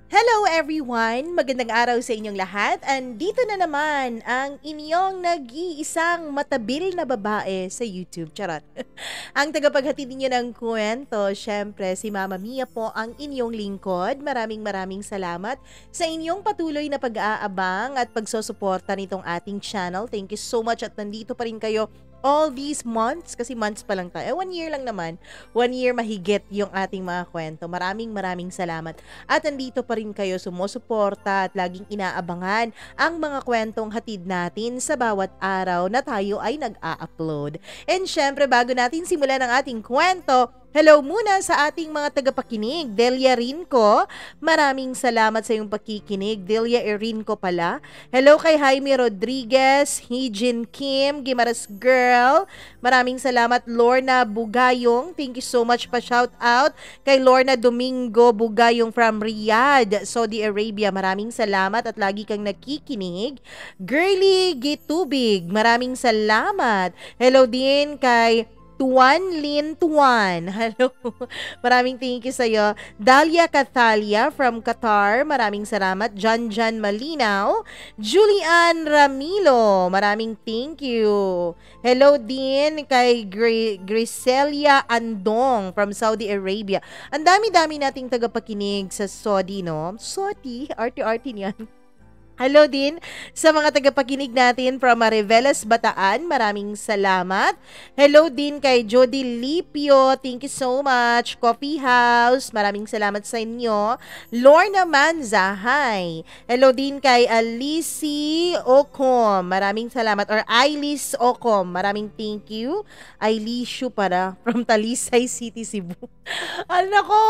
Hello everyone! Magandang araw sa inyong lahat. Andito na naman ang inyong nag-iisang matabil na babae sa YouTube. Charot. Ang tagapaghatid ninyo ng kwento, syempre si Mama Mia po ang inyong lingkod. Maraming salamat sa inyong patuloy na pag-aabang at pagsusuporta nitong ating channel. Thank you so much at nandito pa rin kayo all these months, kasi months pa lang tayo. 1 year lang naman. 1 year mahigit yung ating mga kwento. Maraming salamat. At andito pa rin kayo sumusuporta at laging inaabangan ang mga kwentong hatid natin sa bawat araw na tayo ay nag-a-upload. And syempre, bago natin simulan ang ating kwento, hello muna sa ating mga tagapakinig. Delia Rinco, maraming salamat sa iyong pakikinig. Delia Rinco pala. Hello kay Jaime Rodriguez, Hijin Kim, Gimaras Girl. Maraming salamat. Lorna Bugayong, thank you so much pa shout out. Kay Lorna Domingo Bugayong from Riyadh, Saudi Arabia. Maraming salamat at lagi kang nakikinig. Girly Gitubig, maraming salamat. Hello din kay Tuan Lin Tuan. Hello. Maraming thank you sa'yo. Dalia Cathalia from Qatar. Maraming salamat. Jan Malinaw. Julian Ramilo. Maraming thank you. Hello din kay Griselia Andong from Saudi Arabia. Ang dami-dami nating tagapakinig sa Saudi, no? Saudi? Arte-arte niyan. Hello din sa mga tagapakinig natin from Mariveles, Bataan. Maraming salamat. Hello din kay Jody Lipio. Thank you so much. Coffee House. Maraming salamat sa inyo. Lorna Manza. Hi. Hello din kay Alice Ocom. Maraming salamat. Or Ailis Ocom. Maraming thank you. Ailishu para from Talisay City, Cebu. Nako!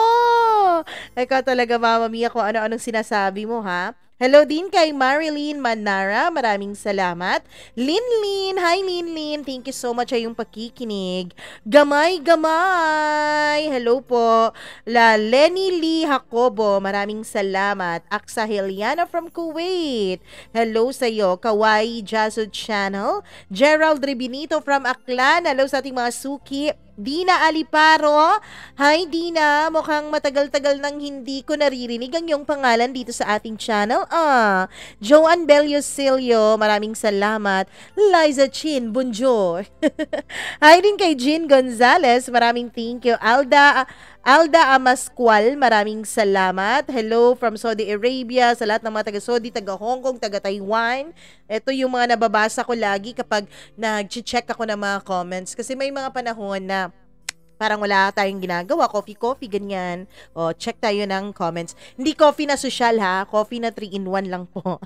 Ikaw talaga, Mama Mia, kung ano-anong sinasabi mo, ha? Hello din kay Marilyn Manara. Maraming salamat. Linlin. Hi, Linlin. Thank you so much sa iyong pakikinig. Gamay. Hello po. Lenny Lee Jacobo. Maraming salamat. Aksa Heliana from Kuwait. Hello sa iyo. Kawaii Jasud Channel. Gerald Ribinito from Aklan. Hello sa ating mga suki. Dina Aliparo. Hi Dina, mukhang matagal-tagal nang hindi ko naririnig ang iyong pangalan dito sa ating channel. Joanne Bellosilio, maraming salamat. Liza Chin, bonjour. Hi din kay Jean Gonzalez, maraming thank you. Alda Amasqual, maraming salamat. Hello from Saudi Arabia, sa lahat ng mga taga-Saudi, taga-Hong Kong, taga-Taiwan. Ito yung mga nababasa ko lagi kapag nag-check ako ng mga comments. Kasi may mga panahon na parang wala tayong ginagawa, coffee, ganyan. O, check tayo ng comments. Hindi coffee na social, ha? Coffee na 3-in-1 lang po.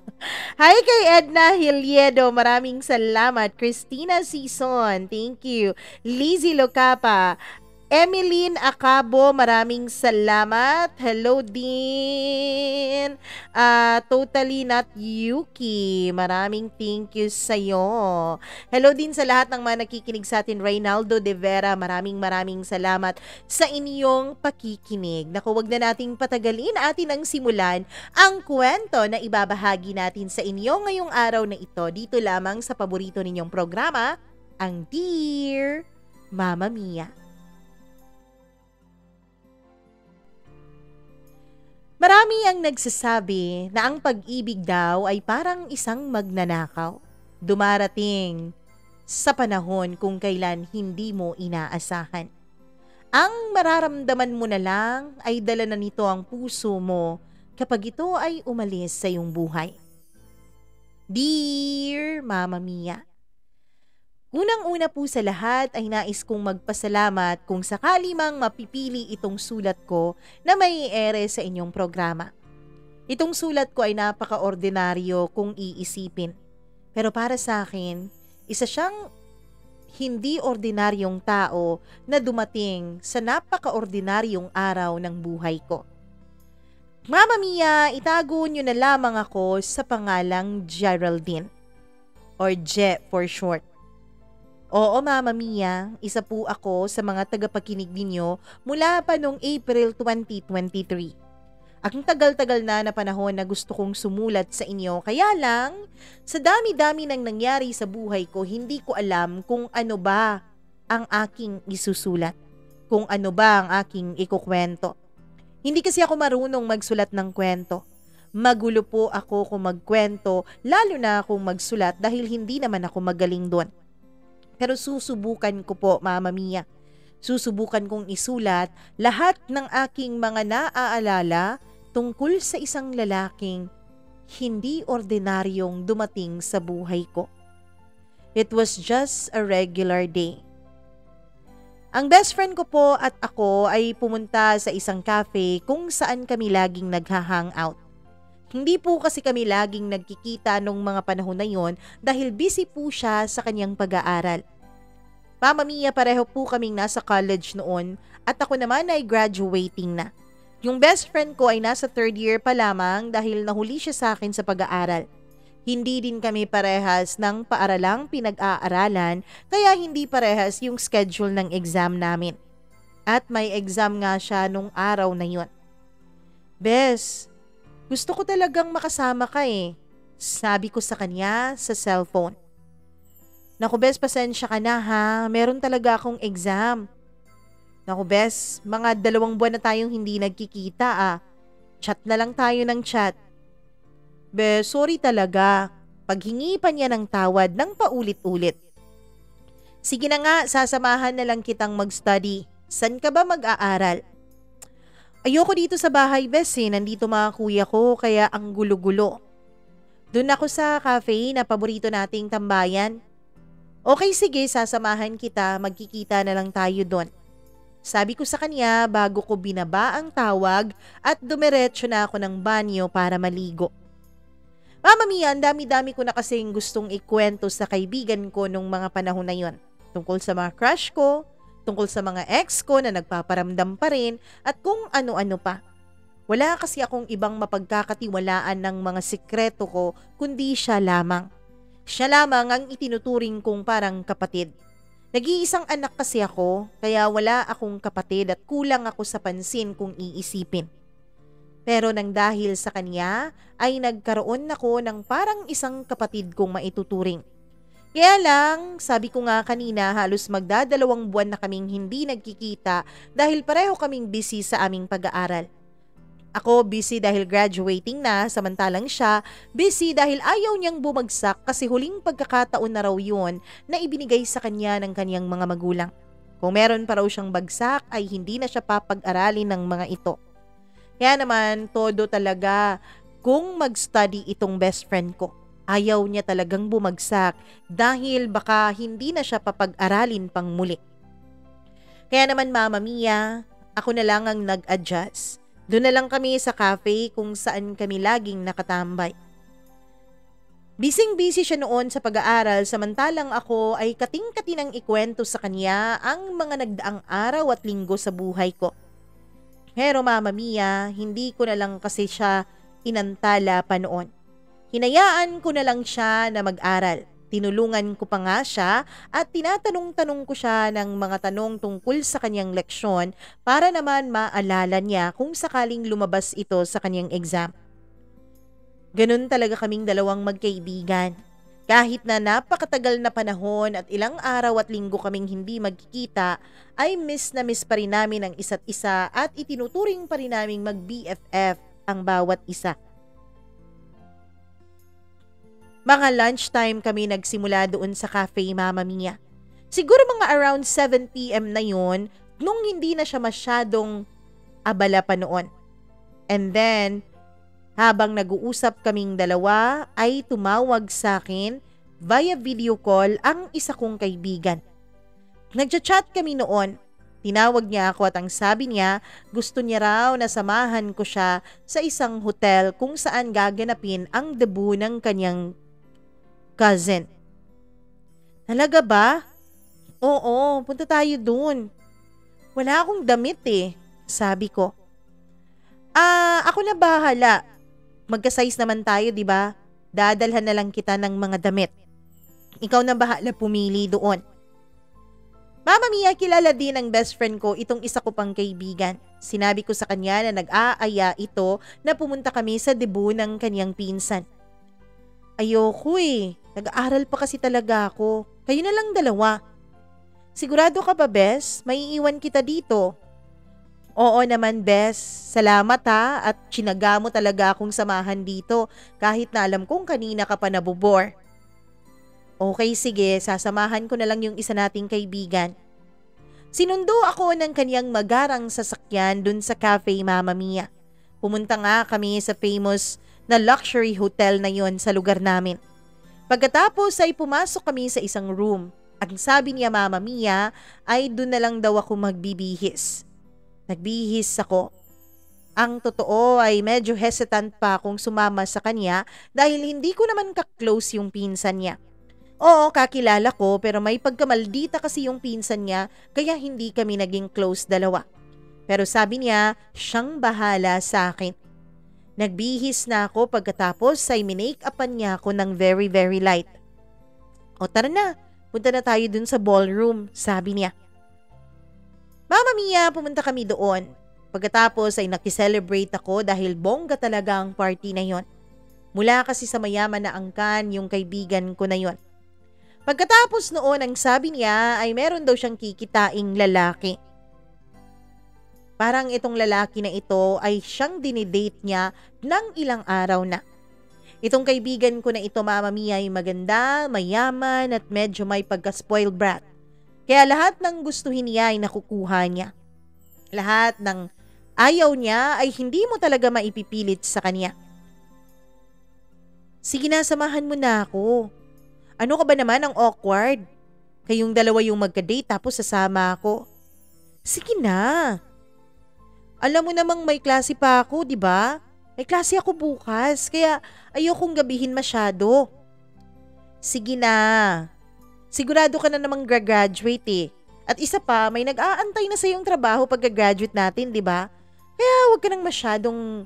Hi kay Edna Hiliedo, maraming salamat. Christina Sison, thank you. Lizzie Locapa, Emeline Acabo, maraming salamat. Hello din. Totally Not Yuki, maraming thank you sa'yo. Hello din sa lahat ng mga nakikinig sa atin. Reynaldo De Vera, maraming salamat sa inyong pakikinig. Naku, wag na nating patagalin, atin ang simulan ang kwento na ibabahagi natin sa inyo ngayong araw na ito. Dito lamang sa paborito ninyong programa, ang Dear Mama Mia. Marami ang nagsasabi na ang pag-ibig daw ay parang isang magnanakaw. Dumarating sa panahon kung kailan hindi mo inaasahan. Ang mararamdaman mo na lang ay dala na nito ang puso mo kapag ito ay umalis sa iyong buhay. Dear Mama Mia, unang-una po sa lahat ay nais kong magpasalamat kung sakali mang mapipili itong sulat ko na may ere sa inyong programa. Itong sulat ko ay napaka-ordinaryo kung iisipin. Pero para sa akin, isa siyang hindi ordinaryong tao na dumating sa napaka-ordinaryong araw ng buhay ko. Mama Mia, itago niyo na lamang ako sa pangalang Geraldine, or Je for short. Oo, Mama Mia, isa po ako sa mga tagapakinig ninyo mula pa noong April 2023. Ang tagal-tagal na panahon na gusto kong sumulat sa inyo, kaya lang, sa dami-dami ng nangyari sa buhay ko, hindi ko alam kung ano ba ang aking isusulat, kung ano ba ang aking ikukwento. Hindi kasi ako marunong magsulat ng kwento. Magulo po ako kung magkwento, lalo na kung magsulat dahil hindi naman ako magaling doon. Pero susubukan ko po, Mama Mia. Susubukan kong isulat lahat ng aking mga naaalala tungkol sa isang lalaking hindi ordinaryong dumating sa buhay ko. It was just a regular day. Ang best friend ko po at ako ay pumunta sa isang cafe kung saan kami laging nagha-hangout. Hindi po kasi kami laging nagkikita nung mga panahon na yon dahil busy po siya sa kanyang pag-aaral. Mama Mia, pareho po kaming nasa college noon at ako naman ay graduating na. Yung best friend ko ay nasa third year pa lamang dahil nahuli siya sa akin sa pag-aaral. Hindi din kami parehas ng paaralang pinag-aaralan kaya hindi parehas yung schedule ng exam namin. At may exam nga siya nung araw na yon. Bes, gusto ko talagang makasama ka eh. Sabi ko sa kanya sa cellphone. Naku bes, pasensya ka na ha. Meron talaga akong exam. Naku bes, mga 2 buwan na tayong hindi nagkikita ah. Chat na lang tayo ng chat. Be, sorry talaga. Paghingi pa niya ng tawad ng paulit-ulit. Sige na nga, sasamahan na lang kitang mag-study. San ka ba mag-aaral? Ayoko dito sa bahay, bes eh. Nandito mga kuya ko, kaya ang gulo-gulo. Doon ako sa cafe na paborito nating tambayan. Okay, sige, sasamahan kita. Magkikita na lang tayo doon. Sabi ko sa kanya bago ko binaba ang tawag at dumiretso na ako ng banyo para maligo. Mama Mia, ang dami-dami ko na kasing gustong ikwento sa kaibigan ko nung mga panahon na yon. Tungkol sa mga crush ko, tungkol sa mga ex ko na nagpaparamdam pa rin at kung ano-ano pa. Wala kasi akong ibang mapagkakatiwalaan ng mga sikreto ko kundi siya lamang. Siya lamang ang itinuturing kong parang kapatid. Nag-iisang anak kasi ako kaya wala akong kapatid at kulang ako sa pansin kung iisipin. Pero nang dahil sa kanya ay nagkaroon ako ng parang isang kapatid kong maituturing. Kaya lang, sabi ko nga kanina halos magda2 buwan na kaming hindi nagkikita dahil pareho kaming busy sa aming pag-aaral. Ako busy dahil graduating na, samantalang siya busy dahil ayaw niyang bumagsak kasi huling pagkakataon na raw yun na ibinigay sa kanya ng kanyang mga magulang. Kung meron pa raw siyang bagsak ay hindi na siya papag-aralin ng mga ito. Kaya naman, todo talaga kung mag-study itong best friend ko. Ayaw niya talagang bumagsak dahil baka hindi na siya papag-aralin pang muli. Kaya naman Mama Mia, ako na lang ang nag-adjust. Doon na lang kami sa cafe kung saan kami laging nakatambay. Bising-busy siya noon sa pag-aaral samantalang ako ay kating-kati ng ikwento sa kanya ang mga nagdaang araw at linggo sa buhay ko. Pero Mama Mia, hindi ko na lang kasi siya inantala pa noon. Hinayaan ko na lang siya na mag-aral. Tinulungan ko pa nga siya at tinatanong-tanong ko siya ng mga tanong tungkol sa kanyang leksyon para naman maalala niya kung sakaling lumabas ito sa kanyang exam. Ganun talaga kaming dalawang magkaibigan. Kahit na napakatagal na panahon at ilang araw at linggo kaming hindi magkikita, ay miss na miss pa rin namin ang isa't isa at itinuturing pa rin naming mag-BFF ang bawat isa. Mga lunchtime kami nagsimula doon sa cafe Mama Mia. Siguro mga around 7 p.m. na yun nung hindi na siya masyadong abala pa noon. And then, habang nag-uusap kaming dalawa ay tumawag sa akin via video call ang isa kong kaibigan. Nagchat-chat kami noon. Tinawag niya ako at ang sabi niya gusto niya raw na samahan ko siya sa isang hotel kung saan gaganapin ang debut ng kanyang cousin. Talaga ba? Oo, punta tayo dun. Wala akong damit eh, sabi ko. Ako na bahala. Magka-size naman tayo, di ba? Dadalhan na lang kita ng mga damit. Ikaw na bahala pumili doon. Mama Mia, kilala din ng best friend ko itong isa ko pang kaibigan. Sinabi ko sa kanya na nag-aaya ito na pumunta kami sa debut ng kanyang pinsan. Ayoko eh. Nag-aaral pa kasi talaga ako. Kayo na lang dalawa. Sigurado ka ba, bes? May iwan kita dito. Oo naman, Bes. Salamat ha at tsinaga mo talaga akong samahan dito kahit na alam kong kanina ka pa nabubor. Okay, sige, sasamahan ko na lang yung isa nating kaibigan. Sinundo ako ng kanyang magarang sasakyan dun sa Cafe Mamma Mia. Pumunta nga kami sa famous na luxury hotel na yon sa lugar namin. Pagkatapos ay pumasok kami sa isang room. Ang sabi niya Mamma Mia ay dun na lang daw ako magbibihis. Nagbihis ako. Ang totoo ay medyo hesitant pa akong sumama sa kanya dahil hindi ko naman ka-close yung pinsan niya. Oo, kakilala ko pero may pagkamaldita kasi yung pinsan niya kaya hindi kami naging close dalawa. Pero sabi niya, siyang bahala sa akin. Nagbihis na ako pagkatapos ay minake-upan niya ako ng very very light. O tara na, punta na tayo dun sa ballroom, sabi niya. Mamma Mia, pumunta kami doon. Pagkatapos ay nakiselebrate ako dahil bongga talaga ang party na yon. Mula kasi sa mayaman na angkan yung kaibigan ko na yon. Pagkatapos noon, ang sabi niya ay meron daw siyang kikitaing lalaki. Parang itong lalaki na ito ay siyang dinidate niya ng ilang araw na. Itong kaibigan ko na ito, Mamma Mia, ay maganda, mayaman at medyo may pagka-spoiled brat. Kaya lahat ng gustuhin niya ay nakukuha niya. Lahat ng ayaw niya ay hindi mo talaga maipipilit sa kanya. Sige na, samahan mo na ako. Ano ka ba naman ang awkward? Kayong dalawa yung magka-date tapos sasama ako. Sige na. Alam mo namang may klase pa ako, di ba? May klase ako bukas, kaya ayokong gabihin masyado. Sige na. Sigurado ka na namang graduate eh. At isa pa, may nag-aantay na sa iyong trabaho pagka-graduate natin, di ba? Kaya huwag ka nang masyadong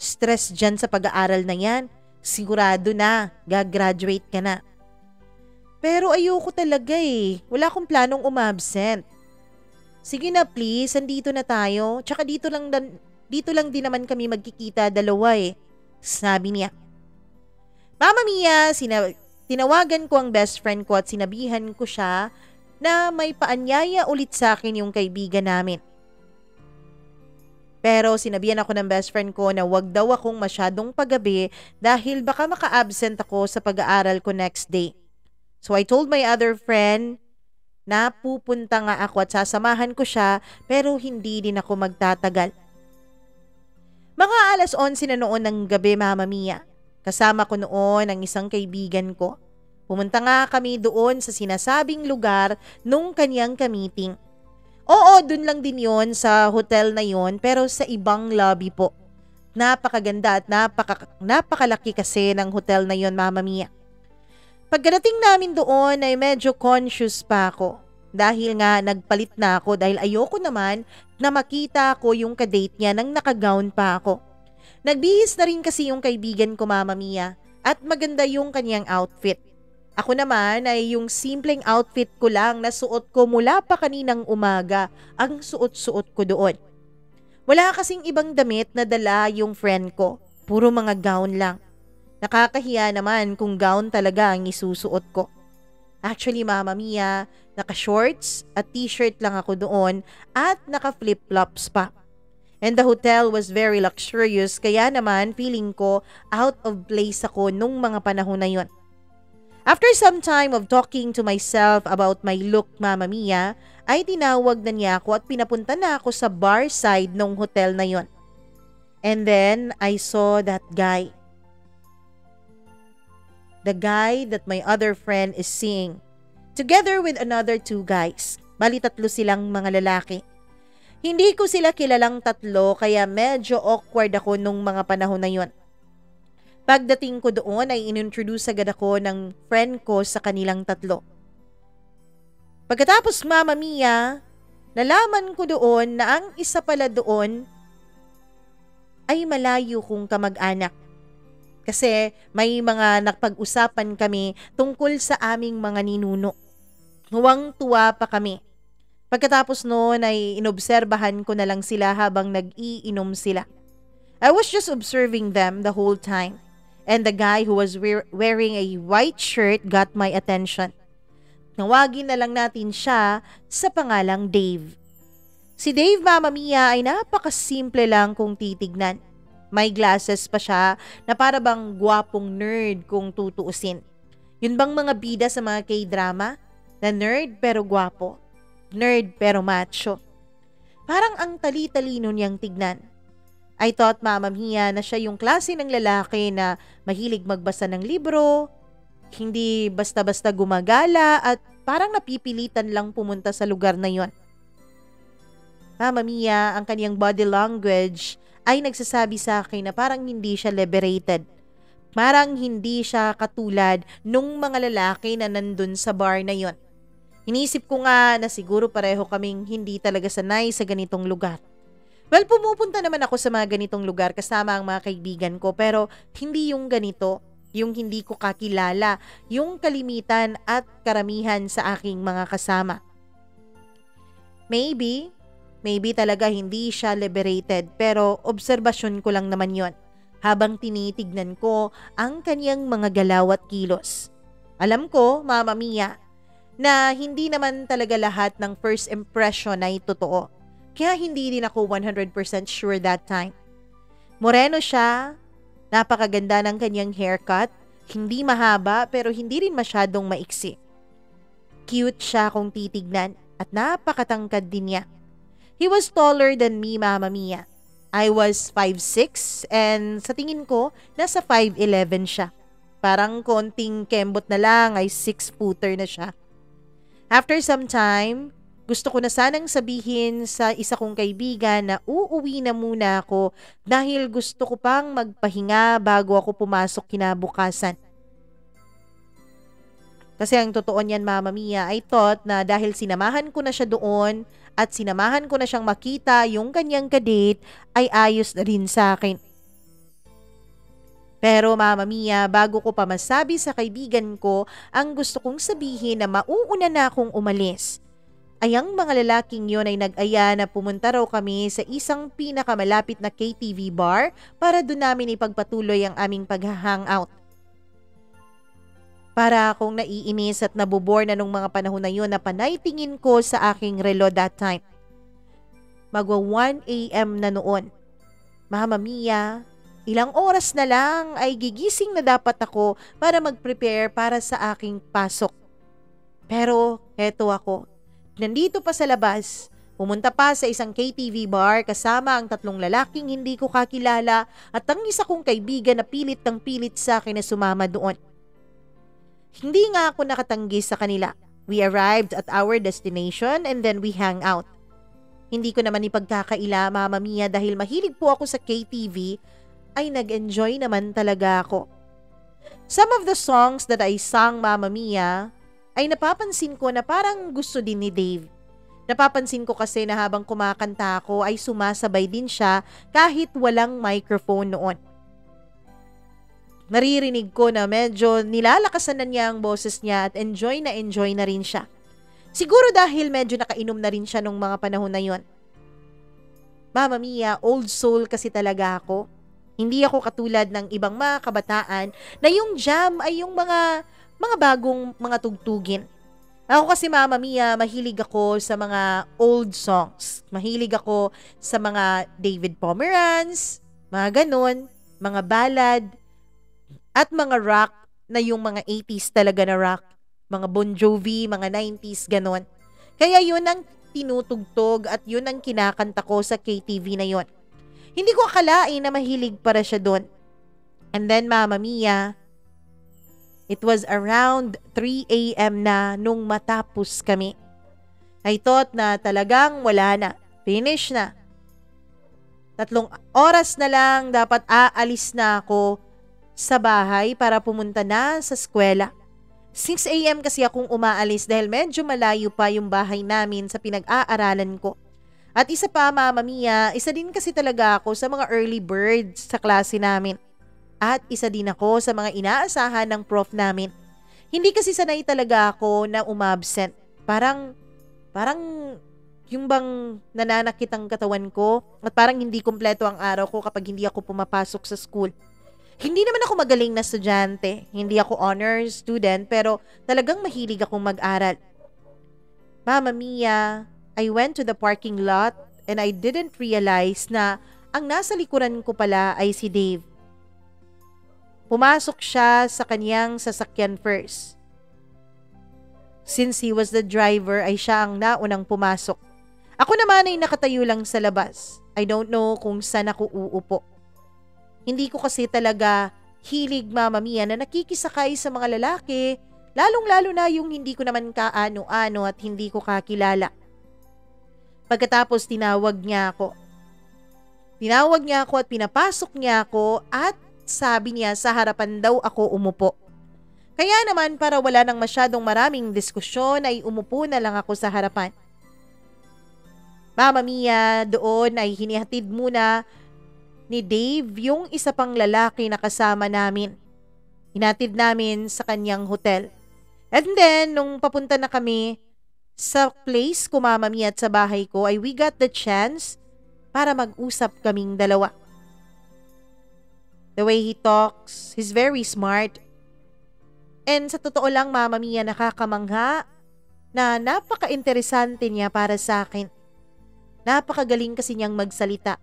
stress dyan sa pag-aaral na yan. Sigurado na, gagraduate ka na. Pero ayoko talaga eh. Wala akong planong umabsent. Sige na please, andito na tayo. Tsaka dito lang din naman kami magkikita dalawa eh. Sabi niya. Mamma Mia, tinawagan ko ang best friend ko at sinabihan ko siya na may paanyaya ulit sa akin yung kaibigan namin. Pero sinabihan ako ng best friend ko na wag daw akong masyadong paggabi dahil baka maka-absent ako sa pag-aaral ko next day. So I told my other friend na pupunta nga ako at sasamahan ko siya pero hindi din ako magtatagal. Mga 11:00 na noon ng gabi, Mamma Mia. Kasama ko noon ang isang kaibigan ko. Pumunta nga kami doon sa sinasabing lugar nung kanyang ka-meeting. Oo, dun lang din yon sa hotel na yon pero sa ibang lobby po. Napakaganda at napakalaki kasi ng hotel na yon, Mamma Mia. Pagdating namin doon ay medyo conscious pa ako dahil nga nagpalit na ako dahil ayoko naman na makita ko yung kadate niya nang nakagown pa ako. Nagbihis na rin kasi yung kaibigan ko, Mamma Mia, at maganda yung kanyang outfit. Ako naman ay yung simpleng outfit ko lang na suot ko mula pa kaninang umaga ang suot-suot ko doon. Wala kasing ibang damit na dala yung friend ko, puro mga gown lang. Nakakahiya naman kung gown talaga ang isusuot ko. Actually, Mamma Mia, naka-shorts at t-shirt lang ako doon at naka-flip-flops pa. And the hotel was very luxurious kaya naman feeling ko out of place ako nung mga panahon na yon. After some time of talking to myself about my look, Mamma Mia, ay tinawag na niya ako at pinapunta na ako sa bar side ng hotel na yon. And then I saw that guy. The guy that my other friend is seeing. Together with another 2 guys. Bali 3 silang mga lalaki. Hindi ko sila kilalang 3 kaya medyo awkward ako nung mga panahon na yon. Pagdating ko doon ay inintroduce agad ako ng friend ko sa kanilang 3. Pagkatapos, Mamma Mia, nalaman ko doon na ang isa pala doon ay malayo kong kamag-anak. Kasi may mga napag-usapan kami tungkol sa aming mga ninuno. Huwang-tuwa pa kami. Pagkatapos noon ay inobserbahan ko na lang sila habang nag-iinom sila. I was just observing them the whole time. And the guy who was wearing a white shirt got my attention. Nawagin na lang natin siya sa pangalang Dave. Si Dave, Mamma Mia, ay napakasimple lang kung titignan. May glasses pa siya na para bang gwapong nerd kung tutuusin. Yun bang mga bida sa mga K-drama? Na nerd pero gwapo. Nerd pero macho. Parang ang tali-talino niyang tignan. I thought, Mamma Mia, na siya yung klase ng lalaki na mahilig magbasa ng libro, hindi basta-basta gumagala at parang napipilitan lang pumunta sa lugar na yon. Mamma Mia, ang kaniyang body language ay nagsasabi sa akin na parang hindi siya liberated. Parang hindi siya katulad nung mga lalaki na nandun sa bar na yon. Inisip ko nga na siguro pareho kaming hindi talaga sanay sa ganitong lugar. Well, pumupunta naman ako sa mga ganitong lugar kasama ang mga kaibigan ko pero hindi yung ganito, yung hindi ko kakilala, yung kalimitan at karamihan sa aking mga kasama. Maybe talaga hindi siya liberated pero obserbasyon ko lang naman yon habang tinitignan ko ang kanyang mga galaw at kilos. Alam ko, Mamma Mia, na hindi naman talaga lahat ng first impression ay totoo. Kaya hindi din ako 100% sure that time. Moreno siya, napakaganda ng kanyang haircut, hindi mahaba pero hindi rin masyadong maiksi. Cute siya kung titignan at napakatangkad din niya. He was taller than me, Mamma Mia. I was 5'6" and sa tingin ko, nasa 5'11" siya. Parang konting kembot na lang ay 6-footer na siya. After some time, gusto ko na sanang sabihin sa isa kong kaibigan na uuwi na muna ako dahil gusto ko pang magpahinga bago ako pumasok kinabukasan. Kasi ang totoo niyan, Mamma Mia, I thought na dahil sinamahan ko na siya doon at sinamahan ko na siyang makita yung kanyang kadate ay ayos na rin sa akin. Pero Mamma Mia, bago ko pa masabi sa kaibigan ko ang gusto kong sabihin na mauuna na akong umalis, ay ang mga lalaking yon ay nag-aya na pumunta raw kami sa isang pinakamalapit na KTV bar para doon namin ipagpatuloy ang aming pag-hangout. Para akong naiinis at nabubor na nung mga panahon na yun na panay tingin ko sa aking relo that time. Magwa 1 a.m. na noon. Mamma Mia, ilang oras na lang ay gigising na dapat ako para mag-prepare para sa aking pasok. Pero eto ako, nandito pa sa labas, pumunta pa sa isang KTV bar kasama ang 3 lalaking hindi ko kakilala at ang isa kong kaibigan na pilit ng pilit sa akin na sumama doon. Hindi nga ako nakatanggi sa kanila. We arrived at our destination and then we hang out. Hindi ko naman ipagkakaila, Mamma Mia, dahil mahilig po ako sa KTV, ay nag-enjoy naman talaga ako. Some of the songs that I sang, Mamma Mia, ay napapansin ko na parang gusto din ni Dave. Napapansin ko kasi na habang kumakanta ako ay sumasabay din siya kahit walang microphone noon. Naririnig ko na medyo nilalakasan na niya ang boses niya at enjoy na rin siya. Siguro dahil medyo nakainom na rin siya nung mga panahon na yon. Mamma Mia, old soul kasi talaga ako. Hindi ako katulad ng ibang mga kabataan na yung jam ay yung mga bagong mga tugtugin. Ako kasi, Mamma Mia, mahilig ako sa mga old songs. Mahilig ako sa mga David Pomeranz, mga ganon, mga ballad, at mga rock na yung mga 80s talaga na rock. Mga Bon Jovi, mga 90s, ganon. Kaya yun ang tinutugtog at yun ang kinakanta ko sa KTV na yun. Hindi ko akalain na mahilig para siya doon. And then, Mamma Mia, it was around 3 a.m. na nung matapos kami. I thought na talagang wala na. Finish na. 3 oras na lang dapat aalis na ako sa bahay para pumunta na sa eskwela. 6 a.m. kasi akong umaalis dahil medyo malayo pa yung bahay namin sa pinag-aaralan ko. At isa pa, Mamma Mia, isa din kasi talaga ako sa mga early birds sa klase namin. At isa din ako sa mga inaasahan ng prof namin. Hindi kasi sanay talaga ako na umabsent. Parang yung bang nananakit ang katawan ko at parang hindi kumpleto ang araw ko kapag hindi ako pumapasok sa school. Hindi naman ako magaling na estudyante. Hindi ako honors student pero talagang mahilig akong mag-aral. Mamma Mia, I went to the parking lot and I didn't realize na ang nasa likuran ko pala ay si Dave. Pumasok siya sa kanyang sasakyan first. Since he was the driver ay siya ang naunang pumasok. Ako naman ay nakatayo lang sa labas. I don't know kung saan ako uupo. Hindi ko kasi talaga hilig, Mama Mia, na nakikisakay sa mga lalaki, lalong-lalo na yung hindi ko naman kaano-ano at hindi ko kakilala. Pagkatapos tinawag niya ako. Tinawag niya ako at pinapasok niya ako at sabi niya sa harapan daw ako umupo. Kaya naman para wala nang masyadong maraming diskusyon ay umupo na lang ako sa harapan. Mama Mia, doon ay hinihatid muna ni Dave yung isa pang lalaki na kasama namin. Hinatid namin sa kanyang hotel. And then, nung papunta na kami sa place ko, Mama Mia, at sa bahay ko, ay we got the chance para mag-usap kaming dalawa. The way he talks, he's very smart. And sa totoo lang, Mama Mia, nakakamangha na napaka-interesante niya para sa akin. Napakagaling kasi niyang magsalita.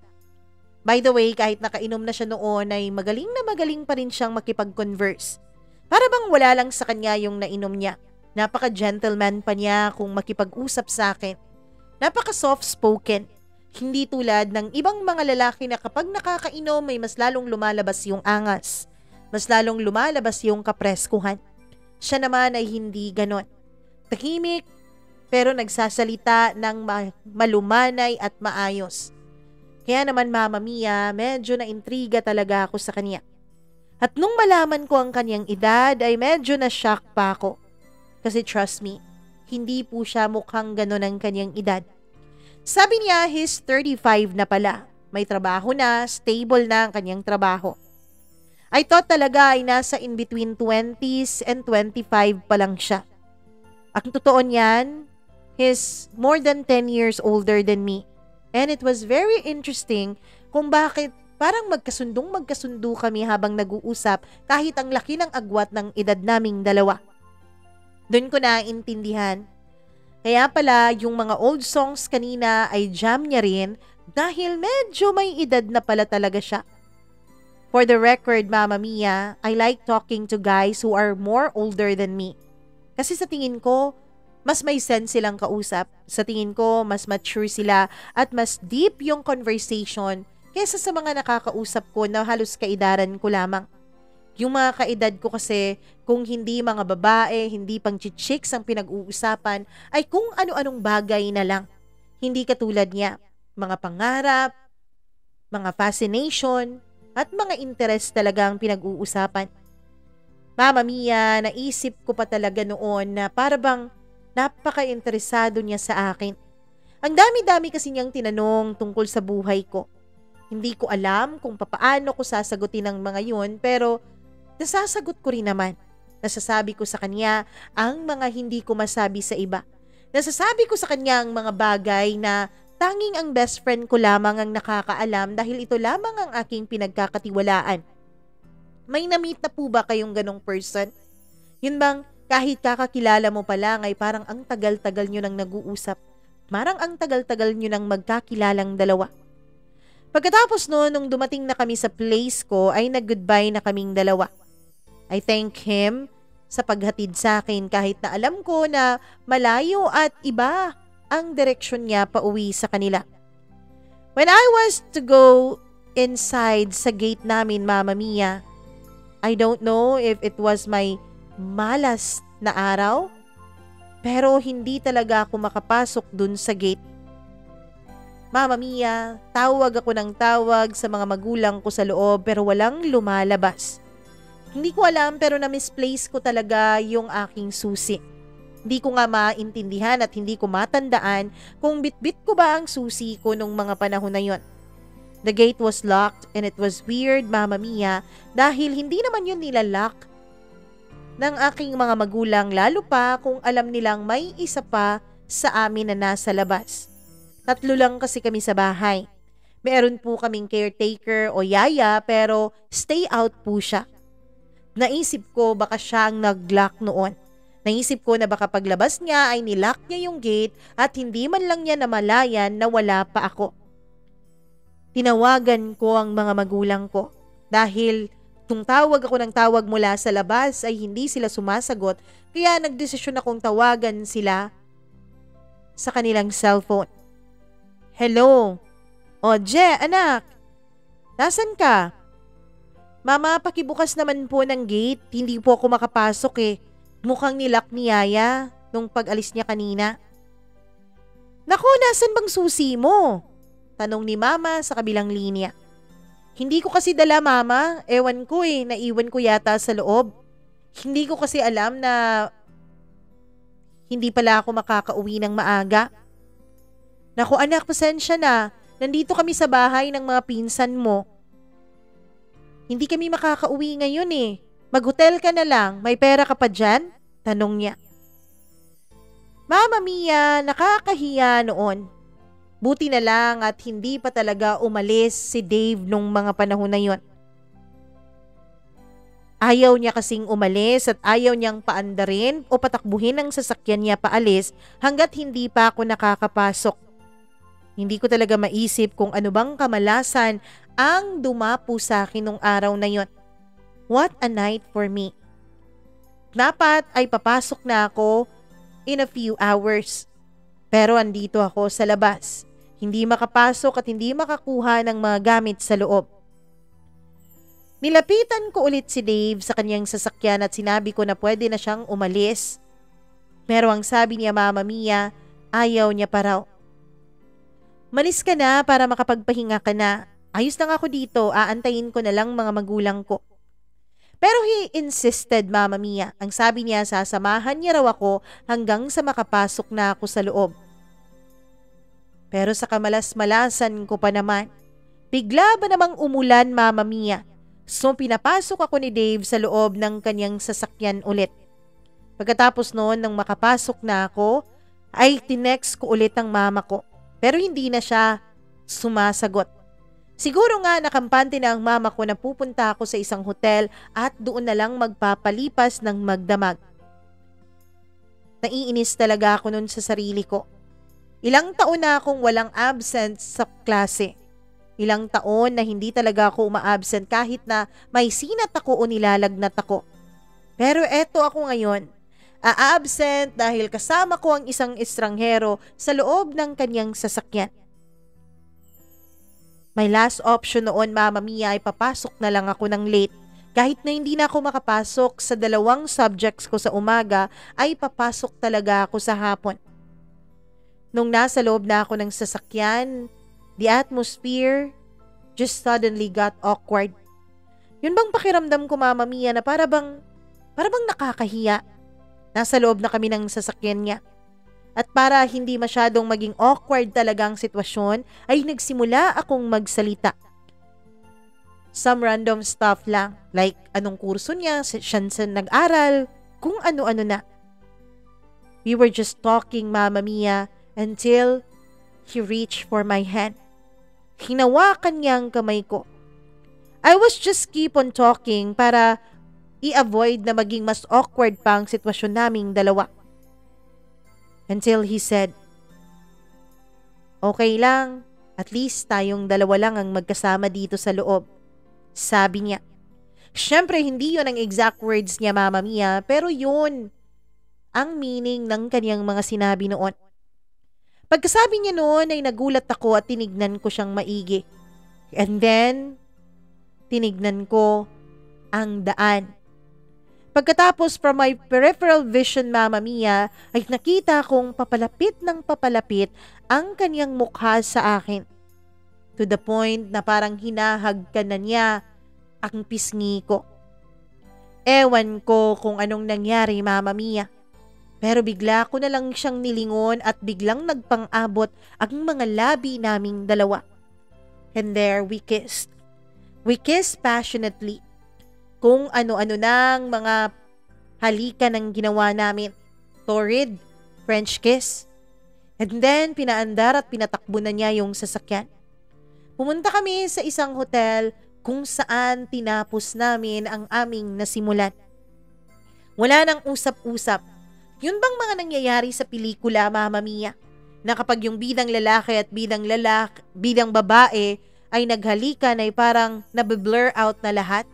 By the way, kahit nakainom na siya noon ay magaling na magaling pa rin siyang makipag-converse. Para bang wala lang sa kanya yung nainom niya. Napaka-gentleman pa niya kung makipag-usap sa akin. Napaka-soft-spoken. Hindi tulad ng ibang mga lalaki na kapag nakakainom ay mas lalong lumalabas yung angas. Mas lalong lumalabas yung kapreskuhan. Siya naman ay hindi ganon. Tahimik, pero nagsasalita ng malumanay at maayos. Kaya naman, Mama Mia, medyo na-intriga talaga ako sa kanya. At nung malaman ko ang kanyang edad ay medyo na-shock pa ako. Kasi trust me, hindi po siya mukhang ganon ang kanyang edad. Sabi niya, he's 35 na pala. May trabaho na, stable na ang kanyang trabaho. I thought talaga ay nasa in between 20s and 25 pa lang siya. Ang totoo niyan, he's more than 10 years older than me. And it was very interesting kung bakit parang magkasundo kami habang nag-uusap kahit ang laki ng agwat ng edad naming dalawa. Doon ko naintindihan. Kaya pala yung mga old songs kanina ay jam niya rin dahil medyo may edad na pala talaga siya. For the record, Mama Mia, I like talking to guys who are more older than me. Kasi sa tingin ko, mas may sense silang kausap. Sa tingin ko, mas mature sila at mas deep yung conversation kesa sa mga nakakausap ko na halos kaidaran ko lamang. Yung mga kaedad ko kasi, kung hindi mga babae, hindi pang chichiks ang pinag-uusapan, ay kung ano-anong bagay na lang. Hindi katulad niya, mga pangarap, mga fascination, at mga interest talaga ang pinag-uusapan. Mama Mia, naisip ko pa talaga noon na para bang napaka-interesado niya sa akin. Ang dami-dami kasi niyang tinanong tungkol sa buhay ko. Hindi ko alam kung papaano ko sasagutin ang mga yun, pero nasasagot ko rin naman. Nasasabi ko sa kanya ang mga hindi ko masabi sa iba. Nasasabi ko sa kanya ang mga bagay na tanging ang best friend ko lamang ang nakakaalam dahil ito lamang ang aking pinagkakatiwalaan. May na-meet na po ba kayong ganong person? Yun bang kahit kakakilala mo pa lang ay parang ang tagal-tagal nyo nang nag-uusap. Parang ang tagal-tagal nyo nang magkakilalang dalawa. Pagkatapos no, nung dumating na kami sa place ko ay nag-goodbye na kaming dalawa. I thank him sa paghatid sa akin kahit na alam ko na malayo at iba ang direksyon niya pauwi sa kanila. When I was to go inside sa gate namin, Mama Mia, I don't know if it was my malas na araw, pero hindi talaga ako makapasok dun sa gate. Mama Mia, tawag ako ng tawag sa mga magulang ko sa loob pero walang lumalabas. Hindi ko alam pero na-misplace ko talaga yung aking susi. Hindi ko nga maintindihan at hindi ko matandaan kung bitbit ko ba ang susi ko nung mga panahon na yon. The gate was locked and it was weird, Mama Mia, dahil hindi naman yun nilalock ng aking mga magulang lalo pa kung alam nilang may isa pa sa amin na nasa labas. 3 lang kasi kami sa bahay. Meron po kaming caretaker o yaya pero stay out po siya. Naisip ko baka siya ang nag-lock noon. Naisip ko na baka paglabas niya ay nilock niya yung gate at hindi man lang niya namalayan na wala pa ako. Tinawagan ko ang mga magulang ko dahil kung tawag ako ng tawag mula sa labas ay hindi sila sumasagot, kaya nagdesisyon akong tawagan sila sa kanilang cellphone. Hello? O, Je, anak. Nasaan ka? Mama, pakibukas naman po ng gate. Hindi po ako makapasok eh. Mukhang nilock ni Yaya nung pag-alis niya kanina. Naku, nasan bang susi mo? Tanong ni Mama sa kabilang linya. Hindi ko kasi dala, Mama. Ewan ko eh, naiwan ko yata sa loob. Hindi ko kasi alam na hindi pala ako makakauwi ng maaga. Naku anak, pasensya na. Nandito kami sa bahay ng mga pinsan mo. Hindi kami makakauwi ngayon eh. Mag-hotel ka na lang. May pera ka pa dyan? Tanong niya. Mama Mia, nakakahiya noon. Buti na lang at hindi pa talaga umalis si Dave nung mga panahon na yon. Ayaw niya kasing umalis at ayaw niyang paandarin o patakbuhin ang sasakyan niya paalis hanggat hindi pa ako nakakapasok. Hindi ko talaga maisip kung ano bang kamalasan ang dumapo sa akin nung araw na yon. What a night for me. Dapat ay papasok na ako in a few hours. Pero andito ako sa labas. Hindi makapasok at hindi makakuha ng mga gamit sa loob. Nilapitan ko ulit si Dave sa kanyang sasakyan at sinabi ko na pwede na siyang umalis. Pero ang sabi niya, Mama Mia, ayaw niya pa raw. Malis ka na para makapagpahinga ka na. Ayos lang ako dito, aantayin ko na lang mga magulang ko. Pero he insisted, Mama Mia. Ang sabi niya, sasamahan niya raw ako hanggang sa makapasok na ako sa loob. Pero sa kamalas-malasan ko pa naman, bigla ba namang umulan, Mama Mia? So pinapasok ako ni Dave sa loob ng kanyang sasakyan ulit. Pagkatapos noon nang makapasok na ako, ay tinext ko ulit ang mama ko. Pero hindi na siya sumasagot. Siguro nga nakampante na ang mama ko na pupunta ako sa isang hotel at doon na lang magpapalipas ng magdamag. Naiinis talaga ako noon sa sarili ko. Ilang taon na akong walang absent sa klase. Ilang taon na hindi talaga ako uma-absent kahit na may sinat ako o nilalagnat ako. Pero eto ako ngayon, a-absent dahil kasama ko ang isang estranghero sa loob ng kanyang sasakyan. My last option noon, Mama Mia, ay papasok na lang ako ng late. Kahit na hindi na ako makapasok sa 2 subjects ko sa umaga, ay papasok talaga ako sa hapon. Nung nasa loob na ako ng sasakyan, the atmosphere just suddenly got awkward. Yun bang pakiramdam ko, Mama Mia, na para bang nakakahiya. Nasa loob na kami ng sasakyan niya. At para hindi masyadong maging awkward talaga ang sitwasyon, ay nagsimula akong magsalita. Some random stuff lang, like anong kurso niya, siya nag-aral, kung ano-ano na. We were just talking, Mama Mia, until he reached for my hand. Hinawakan niya ang kamay ko. I was just keep on talking para i-avoid na maging mas awkward pa ang sitwasyon naming dalawa. Until he said, "Okay lang, at least tayong dalawa lang ang magkasama dito sa loob." Sabi niya. Siyempre hindi yun ang exact words niya, Mama Mia, pero yun ang meaning ng kaniyang mga sinabi noon. Pagkasabi niya noon ay nagulat ako at tinignan ko siyang maigi. And then, tinignan ko ang daan. Pagkatapos from my peripheral vision, Mama Mia, ay nakita kong papalapit ng papalapit ang kaniyang mukha sa akin. To the point na parang hinahagkan na niya ang pisngi ko. Ewan ko kung anong nangyari, Mama Mia. Pero bigla ko na lang siyang nilingon at biglang nagpang-abot ang mga labi naming dalawa. And there we kissed. We kissed passionately. Kung ano-ano nang mga halikan ang ginawa namin. Torrid, French kiss. And then pinaandar at pinatakbo na niya yung sasakyan. Pumunta kami sa isang hotel kung saan tinapos namin ang aming nasimulan. Wala nang usap-usap. Yun bang mga nangyayari sa pelikula, Mama Mia? Na kapag yung bidang lalaki at bidang babae ay naghalikan ay parang nabe-blur out na lahat?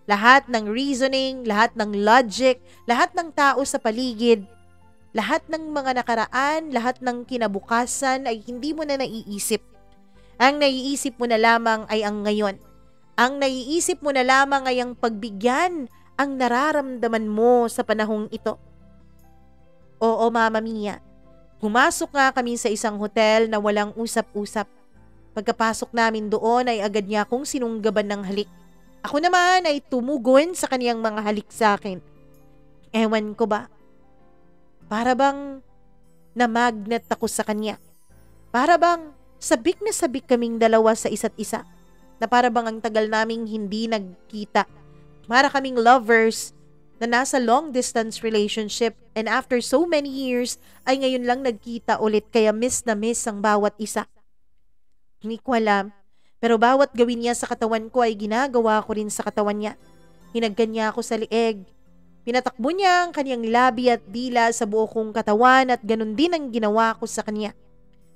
Lahat ng reasoning, lahat ng logic, lahat ng tao sa paligid, lahat ng mga nakaraan, lahat ng kinabukasan ay hindi mo na naiisip. Ang naiisip mo na lamang ay ang ngayon. Ang naiisip mo na lamang ay ang pagbigyan ang nararamdaman mo sa panahong ito. Oo, Mama Mia. Pumasok nga kami sa isang hotel na walang usap-usap. Pagkapasok namin doon ay agad niya akong sinunggaban ng halik. Ako naman ay tumugon sa kaniyang mga halik sa akin. Ewan ko ba? Para bang namagnet ako sa kanya. Para bang sabik na sabik kaming dalawa sa isa't isa. Na para bang ang tagal naming hindi nagkita. Para kaming lovers na nasa long distance relationship and after so many years ay ngayon lang nagkita ulit kaya miss na miss ang bawat isa. Hindi ko alam. Pero bawat gawin niya sa katawan ko ay ginagawa ko rin sa katawan niya. Hinagkan niya ako sa lieg. Pinatakbo niya ang kanyang labi at dila sa buo kong katawan at ganun din ang ginawa ko sa kanya.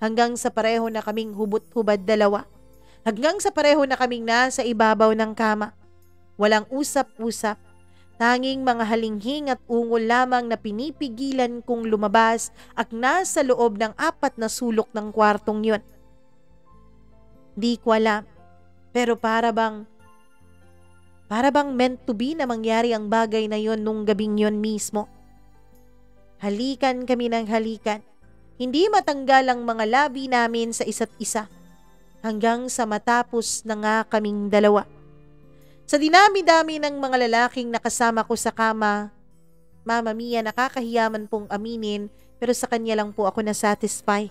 Hanggang sa pareho na kaming hubot-hubad dalawa. Hanggang sa pareho na kaming nasa ibabaw ng kama. Walang usap-usap. Tanging mga halinghing at ungol lamang na pinipigilan kong lumabas at nasa loob ng 4 na sulok ng kwartong yun. Di ko alam, pero para bang meant to be na mangyari ang bagay na yon nung gabing yon mismo. Halikan kami ng halikan. Hindi matanggal ang mga labi namin sa isa't isa. Hanggang sa matapos na nga kaming dalawa. Sa dinami-dami ng mga lalaking nakasama ko sa kama, Mama Mia, nakakahiyaman pong aminin pero sa kanya lang po ako nasatisfy.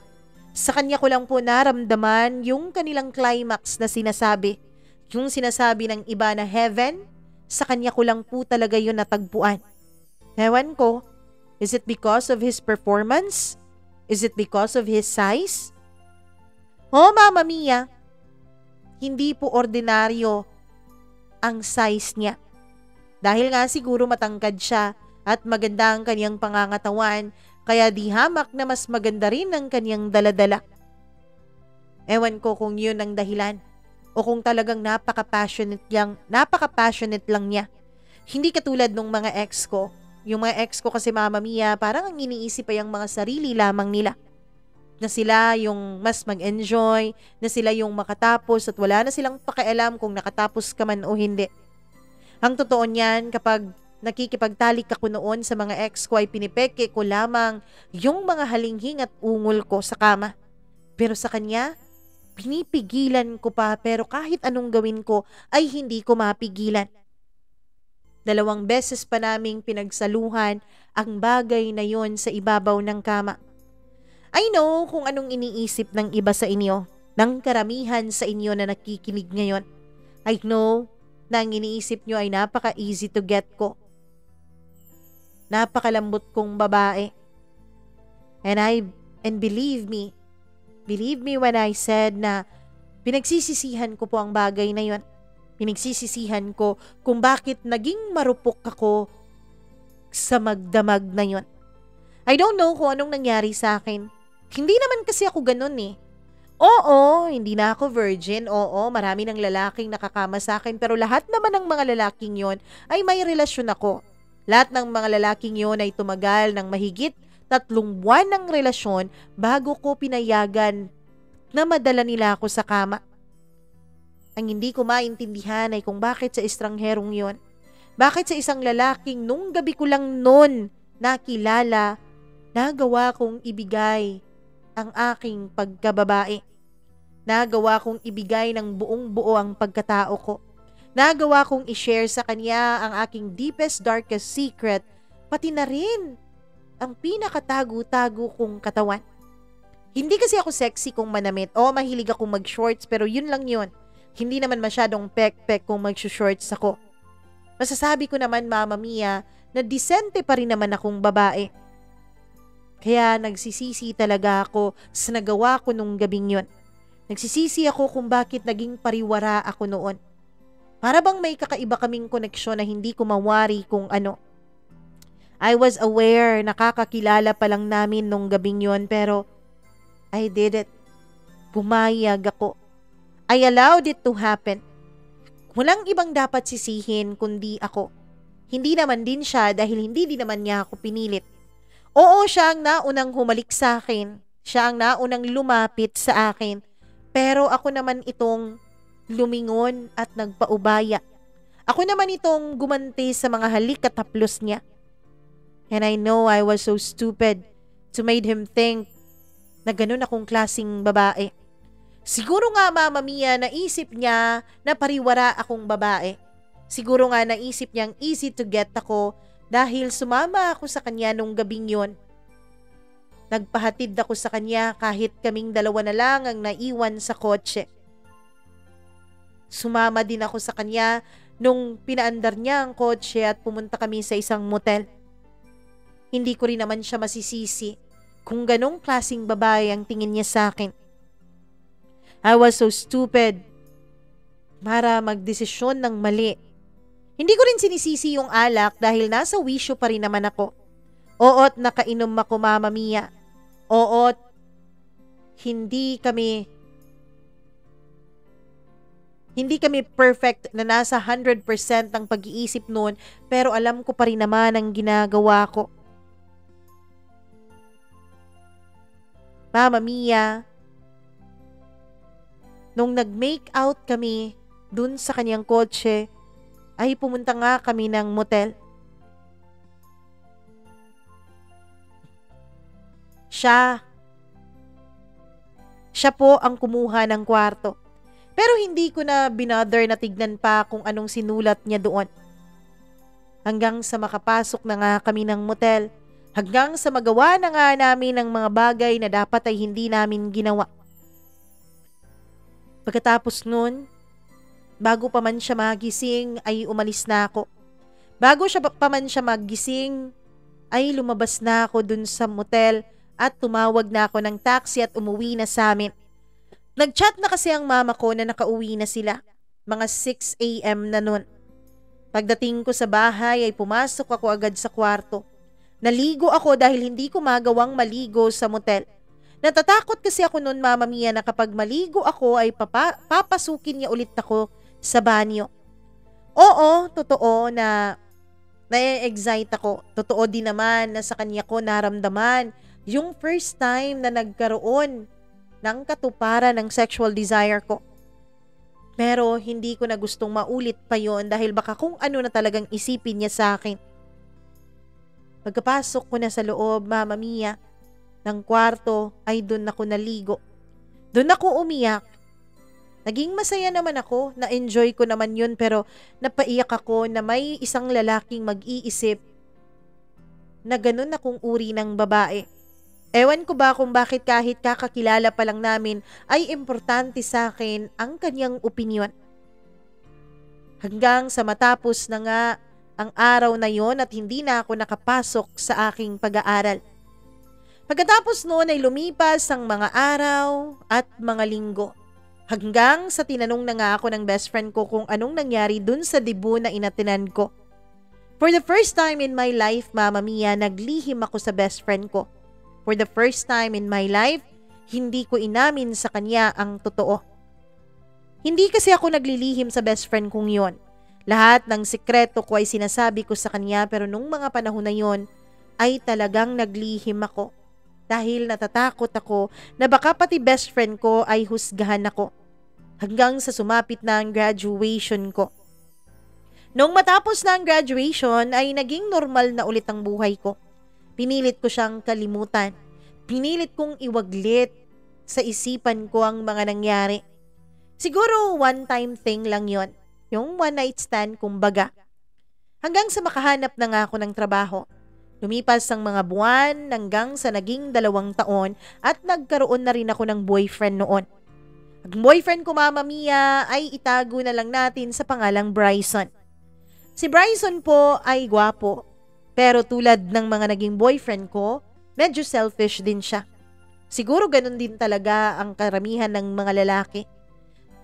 Sa kanya ko lang po naramdaman yung kanilang climax na sinasabi. Yung sinasabi ng iba na heaven, sa kanya ko lang po talaga yun natagpuan. Ewan ko, is it because of his performance? Is it because of his size? Oh, Mama Mia, hindi po ordinaryo ang size niya. Dahil nga siguro matangkad siya at maganda ang kanyang pangangatawan, kaya di hamak na mas maganda rin ang kanyang daladala. Ewan ko kung yun ang dahilan o kung talagang napaka-passionate lang niya. Hindi katulad nung mga ex ko. Yung mga ex ko kasi, Mama Mia, parang ang iniisip ay ang mga sarili lamang nila. Na sila yung mas mag-enjoy, na sila yung makatapos at wala na silang pakialam kung nakatapos ka man o hindi. Ang totoo niyan, kapag nakikipagtalik ako noon sa mga ex ko ay pinipeke ko lamang yung mga halinghing at ungol ko sa kama. Pero sa kanya, pinipigilan ko pa pero kahit anong gawin ko ay hindi ko mapigilan. 2 beses pa naming pinagsaluhan ang bagay na yon sa ibabaw ng kama. I know kung anong iniisip ng iba sa inyo, ng karamihan sa inyo na nakikinig ngayon. I know na ang iniisip nyo ay napaka-easy to get ko. Napakalambot kong babae. And believe me when I said na pinagsisisihan ko po ang bagay na yon. Pinagsisisihan ko kung bakit naging marupok ako sa magdamag na yon. I don't know kung anong nangyari sa akin. Hindi naman kasi ako ganun eh. Oo, hindi na ako virgin. Oo, marami ng lalaking nakakama sa akin. Pero lahat naman ng mga lalaking yon ay may relasyon ako. Lahat ng mga lalaking yon ay tumagal ng mahigit 3 buwan ng relasyon bago ko pinayagan na madala nila ako sa kama. Ang hindi ko maintindihan ay kung bakit sa estrangherong yon. Bakit sa isang lalaking nung gabi ko lang noon nakilala, nagawa kong ibigay ang aking pagkababae. Nagawa kong ibigay ng buong buo ang pagkatao ko. Nagawa kong i-share sa kanya ang aking deepest, darkest secret, pati na rin ang pinakatago-tago kong katawan. Hindi kasi ako sexy kung manamit o mahilig akong mag-shorts pero yun lang yun. Hindi naman masyadong pek-pek kung mag-shorts ako. Masasabi ko naman, Mama Mia, na disente pa rin naman akong babae. Kaya nagsisisi talaga ako sa nagawa ko nung gabing yun. Nagsisisi ako kung bakit naging pariwara ako noon. Para bang may kakaiba kaming koneksyon na hindi ko mawari kung ano. I was aware, nakakakilala pa lang namin nung gabing yon, pero I did it. Pumayag ako. I allowed it to happen. Walang ibang dapat sisihin kundi ako. Hindi naman din siya dahil hindi din naman niya ako pinilit. Oo, siya ang naunang humalik sa akin. Siya ang naunang lumapit sa akin. Pero ako naman itong lumingon at nagpaubaya. Ako naman itong gumanti sa mga halik at haplos niya. And I know I was so stupid to made him think na ganun akong klasing babae. Siguro nga, Mama Mia, naisip niya na pariwara akong babae. Siguro nga naisip niyang easy to get ako dahil sumama ako sa kanya nung gabing yon. Nagpahatid ako sa kanya kahit kaming dalawa na lang ang naiwan sa kotse. Sumama din ako sa kanya nung pinaandar niya ang kotse at pumunta kami sa isang motel. Hindi ko rin naman siya masisisi kung ganong klaseng babae ang tingin niya sa akin. I was so stupid para magdesisyon ng mali. Hindi ko rin sinisisi yung alak dahil nasa wisyo pa rin naman ako. Oo't nakainom ako, Mama Mia. Oo't hindi kami perfect na nasa 100% ng pag-iisip noon, pero alam ko pa rin naman ang ginagawa ko. Mama Mia, nung nag-make out kami dun sa kanyang kotse, ay pumunta nga kami ng motel. Siya po ang kumuha ng kwarto. Pero hindi ko na binother na tignan pa kung anong sinulat niya doon. Hanggang sa makapasok na nga kami ng motel. Hanggang sa magawa na nga namin ang mga bagay na dapat ay hindi namin ginawa. Pagkatapos nun, bago pa man siya magising ay umalis na ako. Bago pa man siya magising ay lumabas na ako dun sa motel at tumawag na ako ng taxi at umuwi na sa amin. Nag-chat na kasi ang mama ko na nakauwi na sila. Mga 6 a.m. na nun. Pagdating ko sa bahay ay pumasok ako agad sa kwarto. Naligo ako dahil hindi ko magawang maligo sa motel. Natatakot kasi ako noon, Mama Mia, na kapag maligo ako ay papasukin niya ulit ako sa banyo. Oo, totoo na na-excite ako. Totoo din naman na sa kanya ko naramdaman yung first time na nagkaroon ng katuparan ng sexual desire ko. Pero hindi ko na gustong maulit pa yon dahil baka kung ano na talagang isipin niya sa akin. Pagkapasok ko na sa loob, Mama Mia, ng kwarto ay doon ako naligo. Doon ako umiyak. Naging masaya naman ako, na-enjoy ko naman yun, pero napaiyak ako na may isang lalaking mag-iisip na ganun akong uri ng babae. Ewan ko ba kung bakit kahit kakakilala pa lang namin ay importante sa akin ang kanyang opinyon. Hanggang sa matapos na nga ang araw na yon at hindi na ako nakapasok sa aking pag-aaral. Pagkatapos noon ay lumipas ang mga araw at mga linggo. Hanggang sa tinanong na nga ako ng best friend ko kung anong nangyari dun sa debut na inatinan ko. For the first time in my life, Mama Mia, naglihim ako sa best friend ko. For the first time in my life, hindi ko inamin sa kanya ang totoo. Hindi kasi ako naglilihim sa best friend kong yon. Lahat ng sikreto ko ay sinasabi ko sa kanya, pero nung mga panahon na yon ay talagang naglihim ako. Dahil natatakot ako na baka pati best friend ko ay husgahan ako. Hanggang sa sumapit na ang graduation ko. Nung matapos na ang graduation ay naging normal na ulit ang buhay ko. Pinilit ko siyang kalimutan. Pinilit kong iwaglit sa isipan ko ang mga nangyari. Siguro one-time thing lang yon. Yung one night stand kumbaga. Hanggang sa makahanap na nga ako ng trabaho. Lumipas ang mga buwan hanggang sa naging 2 taon at nagkaroon na rin ako ng boyfriend noon. Ang boyfriend ko, Mama Mia, ay itago na lang natin sa pangalang Bryson. Si Bryson po ay gwapo, pero tulad ng mga naging boyfriend ko, medyo selfish din siya. Siguro ganun din talaga ang karamihan ng mga lalaki.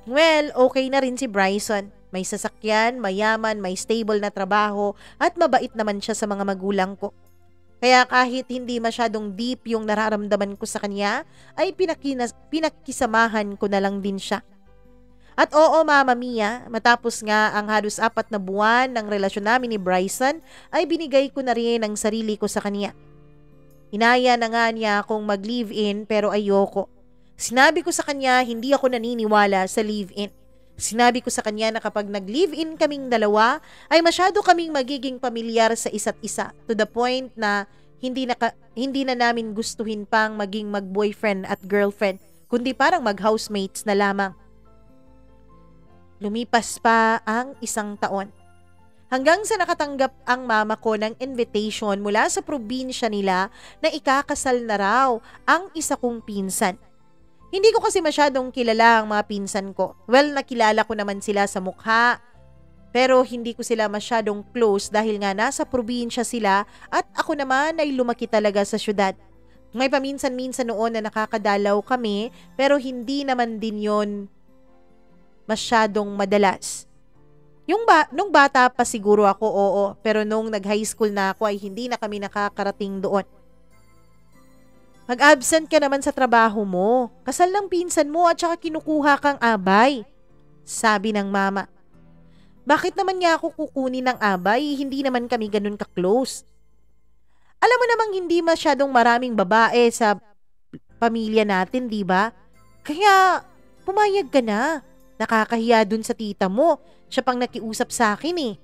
Well, okay na rin si Bryson. May sasakyan, mayaman, may stable na trabaho at mabait naman siya sa mga magulang ko. Kaya kahit hindi masyadong deep yung nararamdaman ko sa kanya, ay pinakisamahan ko na lang din siya. At oo, Mama Mia, matapos nga ang halos 4 na buwan ng relasyon namin ni Bryson, ay binigay ko na rin ang sarili ko sa kanya. Inaya na nga niya akong mag-live-in pero ayoko. Sinabi ko sa kanya hindi ako naniniwala sa live-in. Sinabi ko sa kanya na kapag nag-live-in kaming dalawa, ay masyado kaming magiging pamilyar sa isa't isa to the point na hindi na namin gustuhin pang maging mag-boyfriend at girlfriend, kundi parang mag-housemates na lamang. Lumipas pa ang 1 taon. Hanggang sa nakatanggap ang mama ko ng invitation mula sa probinsya nila na ikakasal na raw ang isa kong pinsan. Hindi ko kasi masyadong kilala ang mga pinsan ko. Well, nakilala ko naman sila sa mukha, pero hindi ko sila masyadong close dahil nga nasa probinsya sila at ako naman ay lumaki talaga sa syudad. May paminsan-minsan noon na nakakadalaw kami pero hindi naman din yon masyadong madalas. Nung bata pa siguro ako, oo, pero nung nag-high school na ako ay hindi na kami nakakarating doon. Mag-absent ka naman sa trabaho mo. Kasal ng pinsan mo at saka kinukuha kang abay, sabi ng mama. Bakit naman niya ako kukunin ng abay? Hindi naman kami ganun ka-close. Alam mo namang hindi masyadong maraming babae sa pamilya natin, di ba? Kaya pumayag ka na. Nakakahiya dun sa tita mo. Siya pang nakiusap sa akin eh.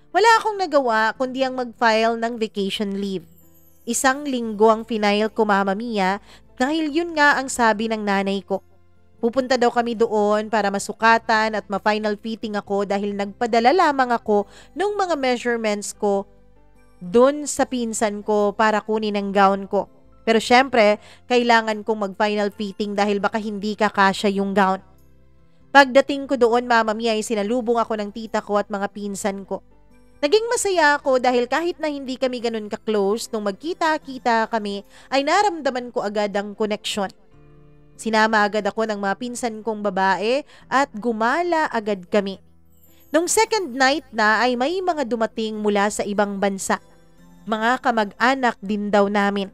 Wala akong nagawa kundi ang mag-file ng vacation leave. 1 linggo ang final ko, Mama Mia, dahil yun nga ang sabi ng nanay ko. Pupunta daw kami doon para masukatan at ma-final fitting ako dahil nagpadala lamang ako ng mga measurements ko doon sa pinsan ko para kunin ang gown ko. Pero syempre, kailangan kong mag-final fitting dahil baka hindi kakasya yung gown. Pagdating ko doon, Mama Mia, ay sinalubong ako ng tita ko at mga pinsan ko. Naging masaya ako dahil kahit na hindi kami ganun ka-close, nung magkita-kita kami ay naramdaman ko agad ang connection. Sinama agad ako ng mga pinsan kong babae at gumala agad kami. Nung second night na ay may mga dumating mula sa ibang bansa. Mga kamag-anak din daw namin.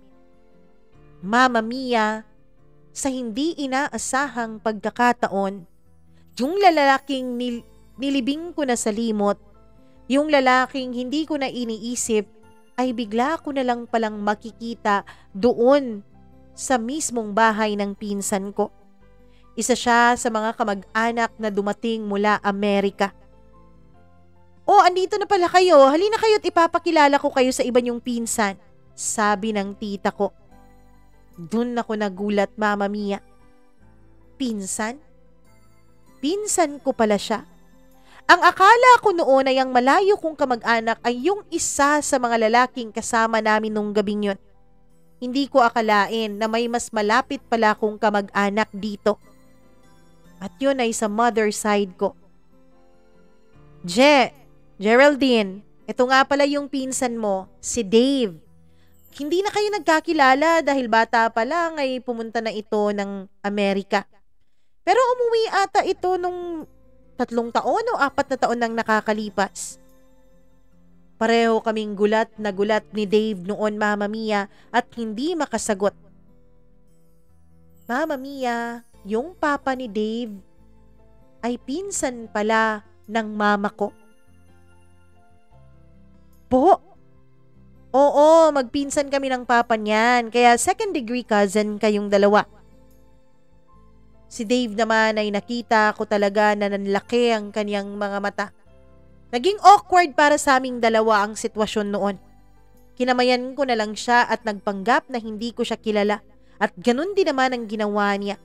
Mama Mia, sa hindi inaasahang pagkakataon, yung lalaking nilibing ko na sa limot, yung lalaking hindi ko na iniisip, ay bigla ko na lang palang makikita doon sa mismong bahay ng pinsan ko. Isa siya sa mga kamag-anak na dumating mula Amerika. "Oh, andito na pala kayo. Halina kayo't ipapakilala ko kayo sa iba niyong pinsan," sabi ng tita ko. Doon ako nagulat, Mama Mia. Pinsan? Pinsan ko pala siya. Ang akala ko noon ay ang malayo kong kamag-anak ay yung isa sa mga lalaking kasama namin nung gabing yun. Hindi ko akalain na may mas malapit pala kong kamag-anak dito. At yun ay sa mother side ko. Geraldine, ito nga pala yung pinsan mo, si Dave. Hindi na kayo nagkakilala dahil bata pa lang ay pumunta na ito ng Amerika. Pero umuwi ata ito nung 3 taon o 4 na taon nang nakakalipas. Pareho kaming gulat na gulat ni Dave noon, Mama Mia, at hindi makasagot. Mama Mia, yung papa ni Dave ay pinsan pala ng mama ko. Po? Oo, magpinsan kami ng papa niyan, kaya 2nd degree cousin kayong dalawa. Si Dave naman ay nakita ko talaga na nanlaki ang kanyang mga mata. Naging awkward para sa aming dalawa ang sitwasyon noon. Kinamayan ko na lang siya at nagpanggap na hindi ko siya kilala at ganun din naman ang ginawa niya.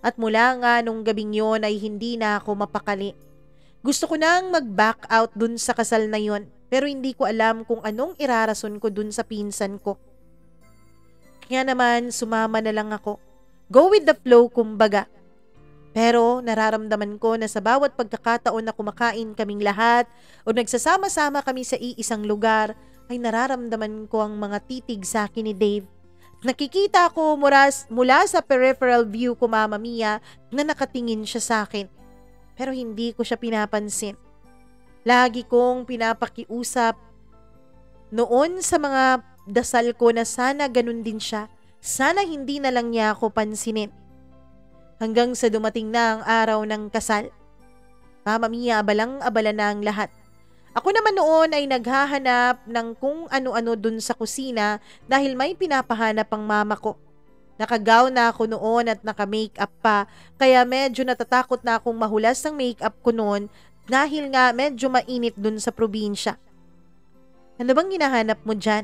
At mula nga nung gabing yon ay hindi na ako mapakali. Gusto ko nang mag-back out dun sa kasal na yon pero hindi ko alam kung anong irarason ko dun sa pinsan ko. Kaya naman sumama na lang ako. Go with the flow, kumbaga. Pero nararamdaman ko na sa bawat pagkakataon na kumakain kaming lahat o nagsasama-sama kami sa iisang lugar, ay nararamdaman ko ang mga titig sa akin ni Dave. Nakikita ko mula sa peripheral view ko, Mama Mia, na nakatingin siya sa akin. Pero hindi ko siya pinapansin. Lagi kong pinapakiusap noon sa mga dasal ko na sana ganun din siya. Sana hindi na lang niya ako pansinin. Hanggang sa dumating na ang araw ng kasal. Mama Mia, abalang-abala na ang lahat. Ako naman noon ay naghahanap ng kung ano-ano dun sa kusina dahil may pinapahanap ang mama ko. Nakagaw na ako noon at naka-makeup pa, kaya medyo natatakot na akong mahulas ng makeup ko noon dahil nga medyo mainit dun sa probinsya. Ano bang hinahanap mo dyan?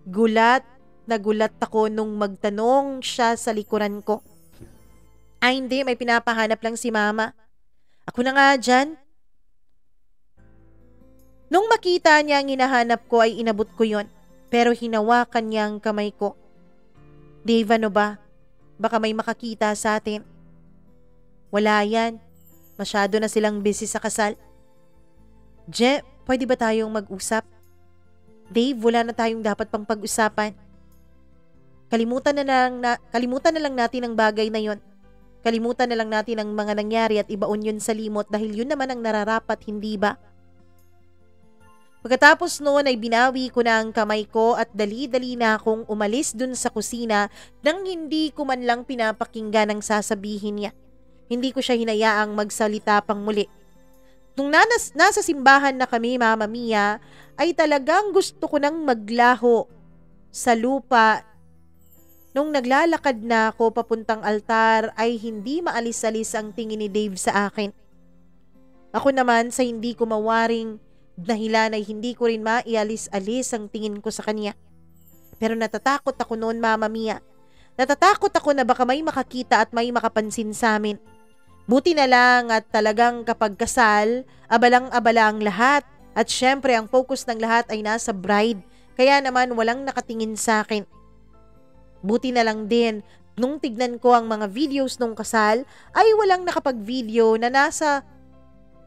Gulat na gulat ako nung magtanong siya sa likuran ko. Ay hindi, may pinapahanap lang si mama. Ako na nga dyan. Nung makita niya ang hinahanap ko ay inabot ko yon, pero hinawakan niya ang kamay ko. Dave, ano ba? Baka may makakita sa atin. Wala yan. Masyado na silang busy sa kasal. Je, pwede ba tayong mag-usap? Dave, wala na tayong dapat pang pag-usapan. Kalimutan na lang natin ang bagay na yon. Kalimutan na lang natin ang mga nangyari at ibaon yun sa limot dahil yun naman ang nararapat, hindi ba? Pagkatapos noon ay binawi ko na ang kamay ko at dali-dali na akong umalis dun sa kusina nang hindi ko man lang pinapakinggan ang sasabihin niya. Hindi ko siya hinayaang magsalita pang muli. Nung nasa simbahan na kami, Mama Mia, ay talagang gusto ko nang maglaho sa lupa. Nung naglalakad na ako papuntang altar ay hindi maalis-alis ang tingin ni Dave sa akin. Ako naman sa hindi ko mawaring dahilan ay hindi ko rin maialis-alis ang tingin ko sa kanya. Pero natatakot ako noon, Mama Mia. Natatakot ako na baka may makakita at may makapansin sa amin. Buti na lang at talagang kapag kasal, abalang-abala ang lahat at syempre ang focus ng lahat ay nasa bride. Kaya naman walang nakatingin sa akin. Buti na lang din, nung tignan ko ang mga videos nung kasal, ay walang nakapag-video na nasa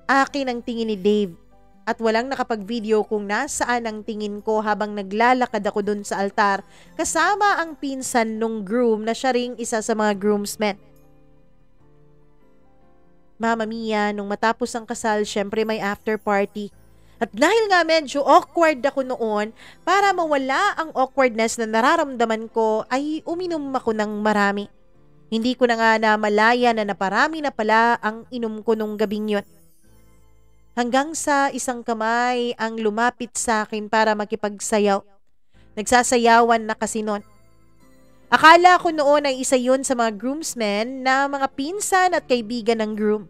akin ang tingin ni Dave. At walang nakapag-video kung nasaan ang tingin ko habang naglalakad ako dun sa altar kasama ang pinsan nung groom na siya ring isa sa mga groomsmen. Mama Mia, nung matapos ang kasal, syempre may after party. At dahil nga medyo awkward ako noon, para mawala ang awkwardness na nararamdaman ko ay uminom ako ng marami. Hindi ko na nga namalaya na naparami na pala ang inom ko nung gabing yun. Hanggang sa isang kamay ang lumapit sa akin para makipagsayaw. Nagsasayawan na kasi noon. Akala ko noon ay isa yun sa mga groomsmen na mga pinsan at kaibigan ng groom.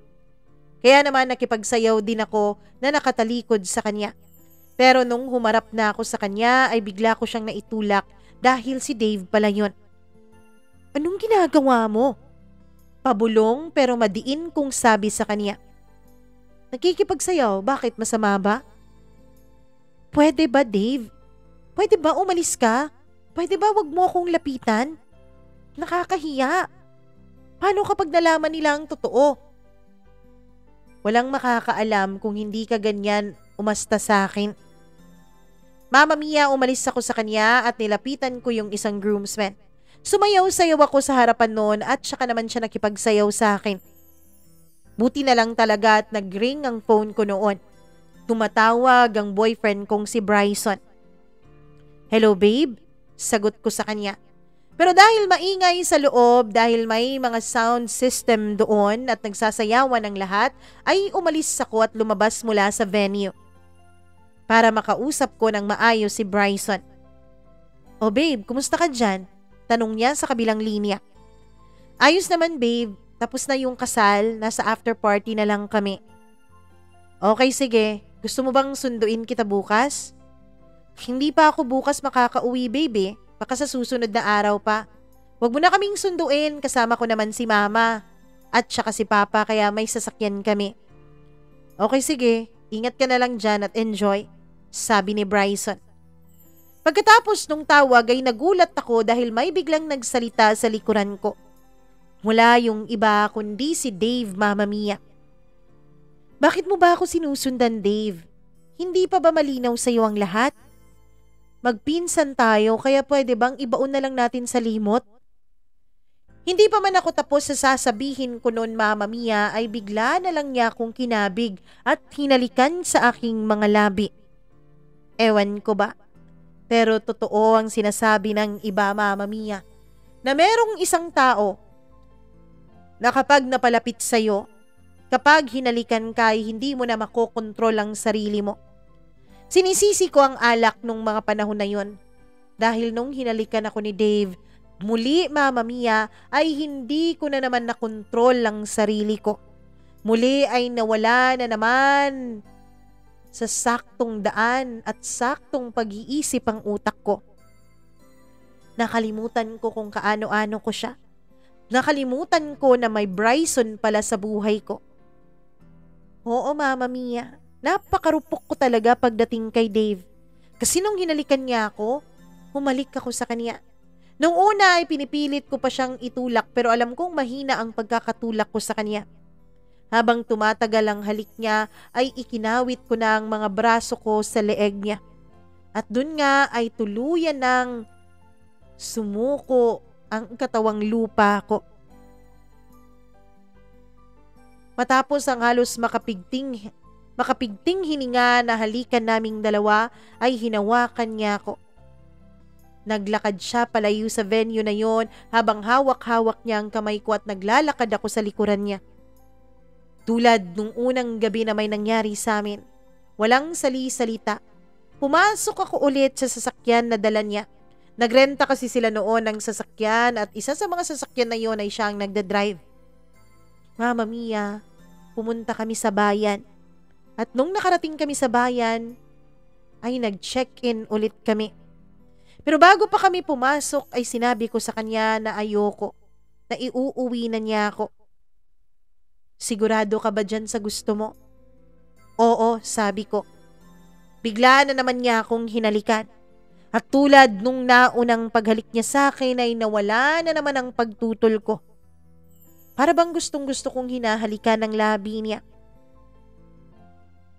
Kaya naman nakipagsayaw din ako na nakatalikod sa kanya. Pero nung humarap na ako sa kanya ay bigla ko siyang naitulak dahil si Dave pala yun. Anong ginagawa mo? Pabulong pero madiin kong sabi sa kanya. Nakikipagsayaw, bakit masama ba? Pwede ba, Dave? Pwede ba umalis ka? Pwede ba wag mo akong lapitan? Nakakahiya. Paano kapag nalaman nila ang totoo? Walang makakaalam kung hindi ka ganyan umasta sa akin. Mama Mia, umalis ako sa kanya at nilapitan ko yung isang groomsman. Sumayaw-sayaw ako sa harapan noon at saka naman siya nakipagsayaw sa akin. Buti na lang talaga at nag-ring ang phone ko noon. Tumatawag ang boyfriend kong si Bryson. Hello babe, sagot ko sa kanya. Pero dahil maingay sa loob, dahil may mga sound system doon at nagsasayawan ng lahat, ay umalis ako at lumabas mula sa venue. Para makausap ko ng maayos si Bryson. Oh babe, kumusta ka dyan? Tanong niya sa kabilang linya. Ayos naman babe, tapos na yung kasal, nasa after party na lang kami. Okay sige, gusto mo bang sunduin kita bukas? Hindi pa ako bukas makakauwi babe. Baka sa susunod na araw pa. Huwag mo na kaming sunduin, kasama ko naman si mama. At saka si papa kaya may sasakyan kami. Okay sige, ingat ka na lang dyan at enjoy, sabi ni Bryson. Pagkatapos nung tawag ay nagulat ako dahil may biglang nagsalita sa likuran ko. Wala yung iba kundi si Dave, Mama Mia. Bakit mo ba ako sinusundan, Dave? Hindi pa ba malinaw sa'yo ang lahat? Magpinsan tayo kaya pwede bang ibaon na lang natin sa limot? Hindi pa man ako tapos sa sasabihin ko noon, Mama Mia, ay bigla na lang niya akong kinabig at hinalikan sa aking mga labi. Ewan ko ba? Pero totoo ang sinasabi ng iba, Mama Mia, na merong isang tao na kapag napalapit sa'yo, kapag hinalikan ka ay hindi mo na makokontrol ang sarili mo. Sinisisi ko ang alak nung mga panahon na yon. Dahil nung hinalikan ako ni Dave, muli, Mama Mia, ay hindi ko na naman nakontrol ang sarili ko. Muli ay nawala na naman sa saktong daan at saktong pag-iisip ang utak ko. Nakalimutan ko kung kaano-ano ko siya. Nakalimutan ko na may Bryson pala sa buhay ko. Oo, Mama Mia, napakarupok ko talaga pagdating kay Dave. Kasi nung hinalikan niya ako, humalik ako sa kanya. Nung una ay pinipilit ko pa siyang itulak pero alam kong mahina ang pagkakatulak ko sa kanya. Habang tumatagal ang halik niya ay ikinawit ko na ang mga braso ko sa leeg niya. At dun nga ay tuluyan ng sumuko ang katawang lupa ko. Matapos ang halos makapigting hininga na halikan naming dalawa ay hinawakan niya ako. Naglakad siya palayo sa venue na yon habang hawak-hawak niya ang kamay ko at naglalakad ako sa likuran niya. Tulad nung unang gabi na may nangyari sa amin, walang sali-salita. Pumasok ako ulit sa sasakyan na dala niya. Nagrenta kasi sila noon ng sasakyan at isa sa mga sasakyan na yon ay siya ang nagdadrive. Mama Mia, pumunta kami sa bayan. At nung nakarating kami sa bayan, ay nag-check-in ulit kami. Pero bago pa kami pumasok ay sinabi ko sa kanya na ayoko, na iuuwi na niya ako. Sigurado ka ba dyan sa gusto mo? Oo, sabi ko. Bigla na naman niya akong hinalikan. At tulad nung naunang paghalik niya sa akin ay nawala na naman ang pagtutol ko. Para bang gustong-gusto kong hinahalikan ng labi niya.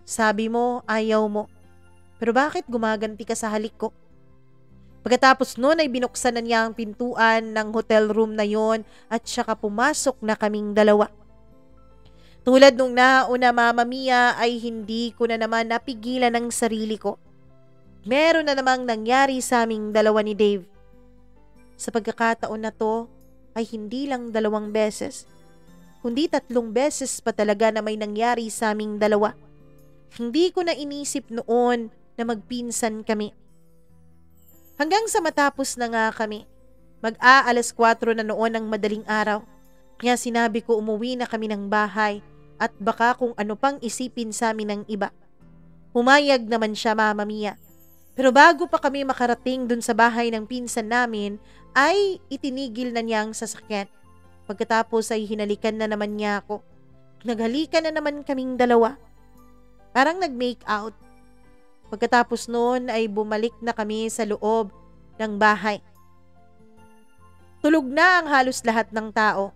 Sabi mo, ayaw mo. Pero bakit gumaganti ka sa halik ko? Pagkatapos noon ay binuksan na niya ang pintuan ng hotel room na yon at saka pumasok na kaming dalawa. Tulad nung nauna, Mama Mia, ay hindi ko na naman napigilan ang sarili ko. Meron na namang nangyari sa aming dalawa ni Dave. Sa pagkakataon na to ay hindi lang 2 beses, kundi 3 beses pa talaga na may nangyari sa aming dalawa. Hindi ko na inisip noon na magpinsan kami. Hanggang sa matapos na nga kami, mag-aalas 4 na noon ng madaling araw. Kaya sinabi ko umuwi na kami ng bahay at baka kung ano pang isipin sa amin ng iba. Humayag naman siya, Mama Mia. Pero bago pa kami makarating dun sa bahay ng pinsan namin, ay itinigil na niya ang sasakyan. Pagkatapos ay hinalikan na naman niya ako. Naghalikan na naman kaming dalawa. Parang nag-make out. Pagkatapos noon ay bumalik na kami sa loob ng bahay. Tulog na ang halos lahat ng tao.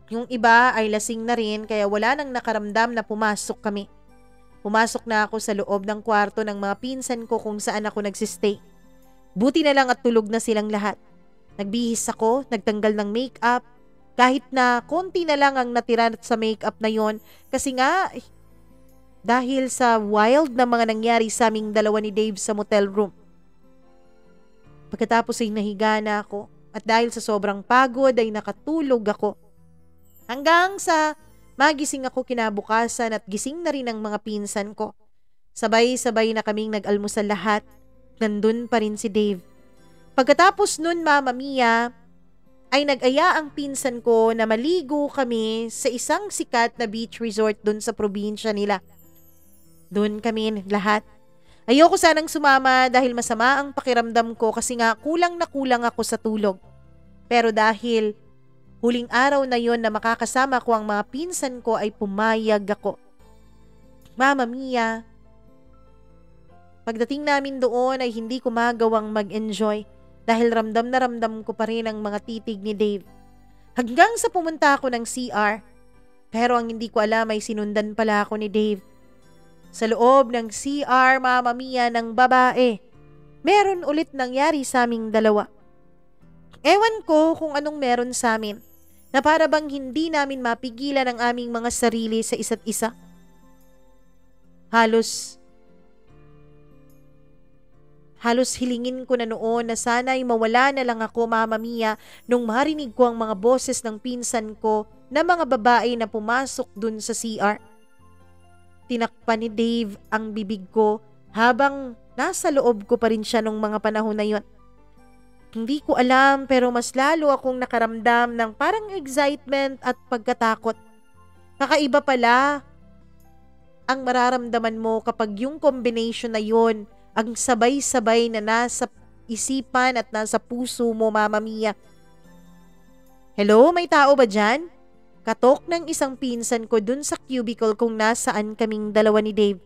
Yung iba ay lasing na rin kaya wala nang nakaramdam na pumasok kami. Pumasok na ako sa loob ng kwarto ng mga pinsan ko kung saan ako nagsistay. Buti na lang at tulog na silang lahat. Nagbihis ako, nagtanggal ng makeup, kahit na konti na lang ang natira sa makeup na yon kasi nga dahil sa wild na mga nangyari sa aming dalawa ni Dave sa motel room. Pagkatapos ay nahiga na ako at dahil sa sobrang pagod ay nakatulog ako. Hanggang sa magising ako kinabukasan at gising na rin ang mga pinsan ko. Sabay-sabay na kaming nag-almusal lahat. Nandun pa rin si Dave. Pagkatapos nun, Mama Mia, ay nag-aya ang pinsan ko na maligo kami sa isang sikat na beach resort dun sa probinsya nila. Dun kami lahat. Ayoko sanang sumama dahil masama ang pakiramdam ko kasi nga kulang na kulang ako sa tulog. Pero dahil huling araw na yon na makakasama ko ang mga pinsan ko ay pumayag ako. Mama Mia, pagdating namin doon ay hindi ko magawang mag-enjoy dahil ramdam na ramdam ko pa rin ang mga titig ni Dave. Hanggang sa pumunta ako ng CR, pero ang hindi ko alam ay sinundan pala ako ni Dave. Sa loob ng CR, Mama Mia, ng babae, meron ulit nangyari sa aming dalawa. Ewan ko kung anong meron sa amin, na para bang hindi namin mapigilan ang aming mga sarili sa isa't isa. Halos Halos hilingin ko na noon na sana'y mawala na lang ako, Mama Mia, nung marinig ko ang mga boses ng pinsan ko na mga babae na pumasok dun sa CR. Tinakpan ni Dave ang bibig ko habang nasa loob ko pa rin siya nung mga panahon na yon. Hindi ko alam pero mas lalo akong nakaramdam ng parang excitement at pagkatakot. Kakaiba pala ang mararamdaman mo kapag yung combination na yon ang sabay-sabay na nasa isipan at nasa puso mo, Mama Mia. Hello, may tao ba dyan? Katok ng isang pinsan ko dun sa cubicle kung nasaan kaming dalawa ni Dave.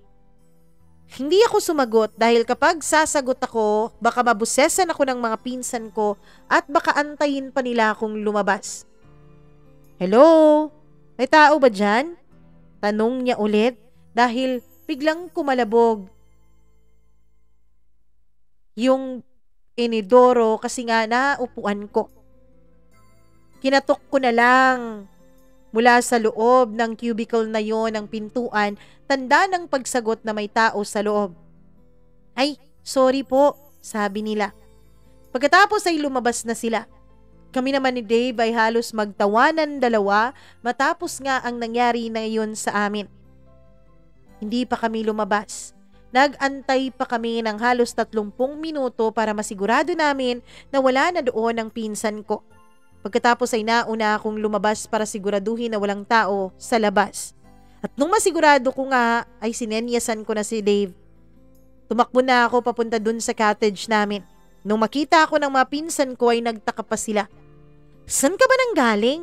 Hindi ako sumagot dahil kapag sasagot ako, baka mabusesan ako ng mga pinsan ko at baka antayin pa nila akong lumabas. Hello? May tao ba dyan? Tanong niya ulit dahil biglang kumalabog yung inidoro kasi nga naupuan ko. Kinatok ko na lang mula sa loob ng cubicle na yon ang pintuan, tanda ng pagsagot na may tao sa loob. Ay, sorry po, sabi nila. Pagkatapos ay lumabas na sila. Kami naman ni Dave ay halos magtawanan dalawa matapos nga ang nangyari na yun sa amin. Hindi pa kami lumabas. Nag-antay pa kami ng halos 30 minuto para masigurado namin na wala na doon ang pinsan ko. Pagkatapos ay nauna akong lumabas para siguraduhin na walang tao sa labas. At nung masigurado ko nga ay sinenyasan ko na si Dave. Tumakbo na ako papunta dun sa cottage namin. Nung makita ako ng mga pinsan ko ay nagtaka pa sila. Saan ka ba nang galing?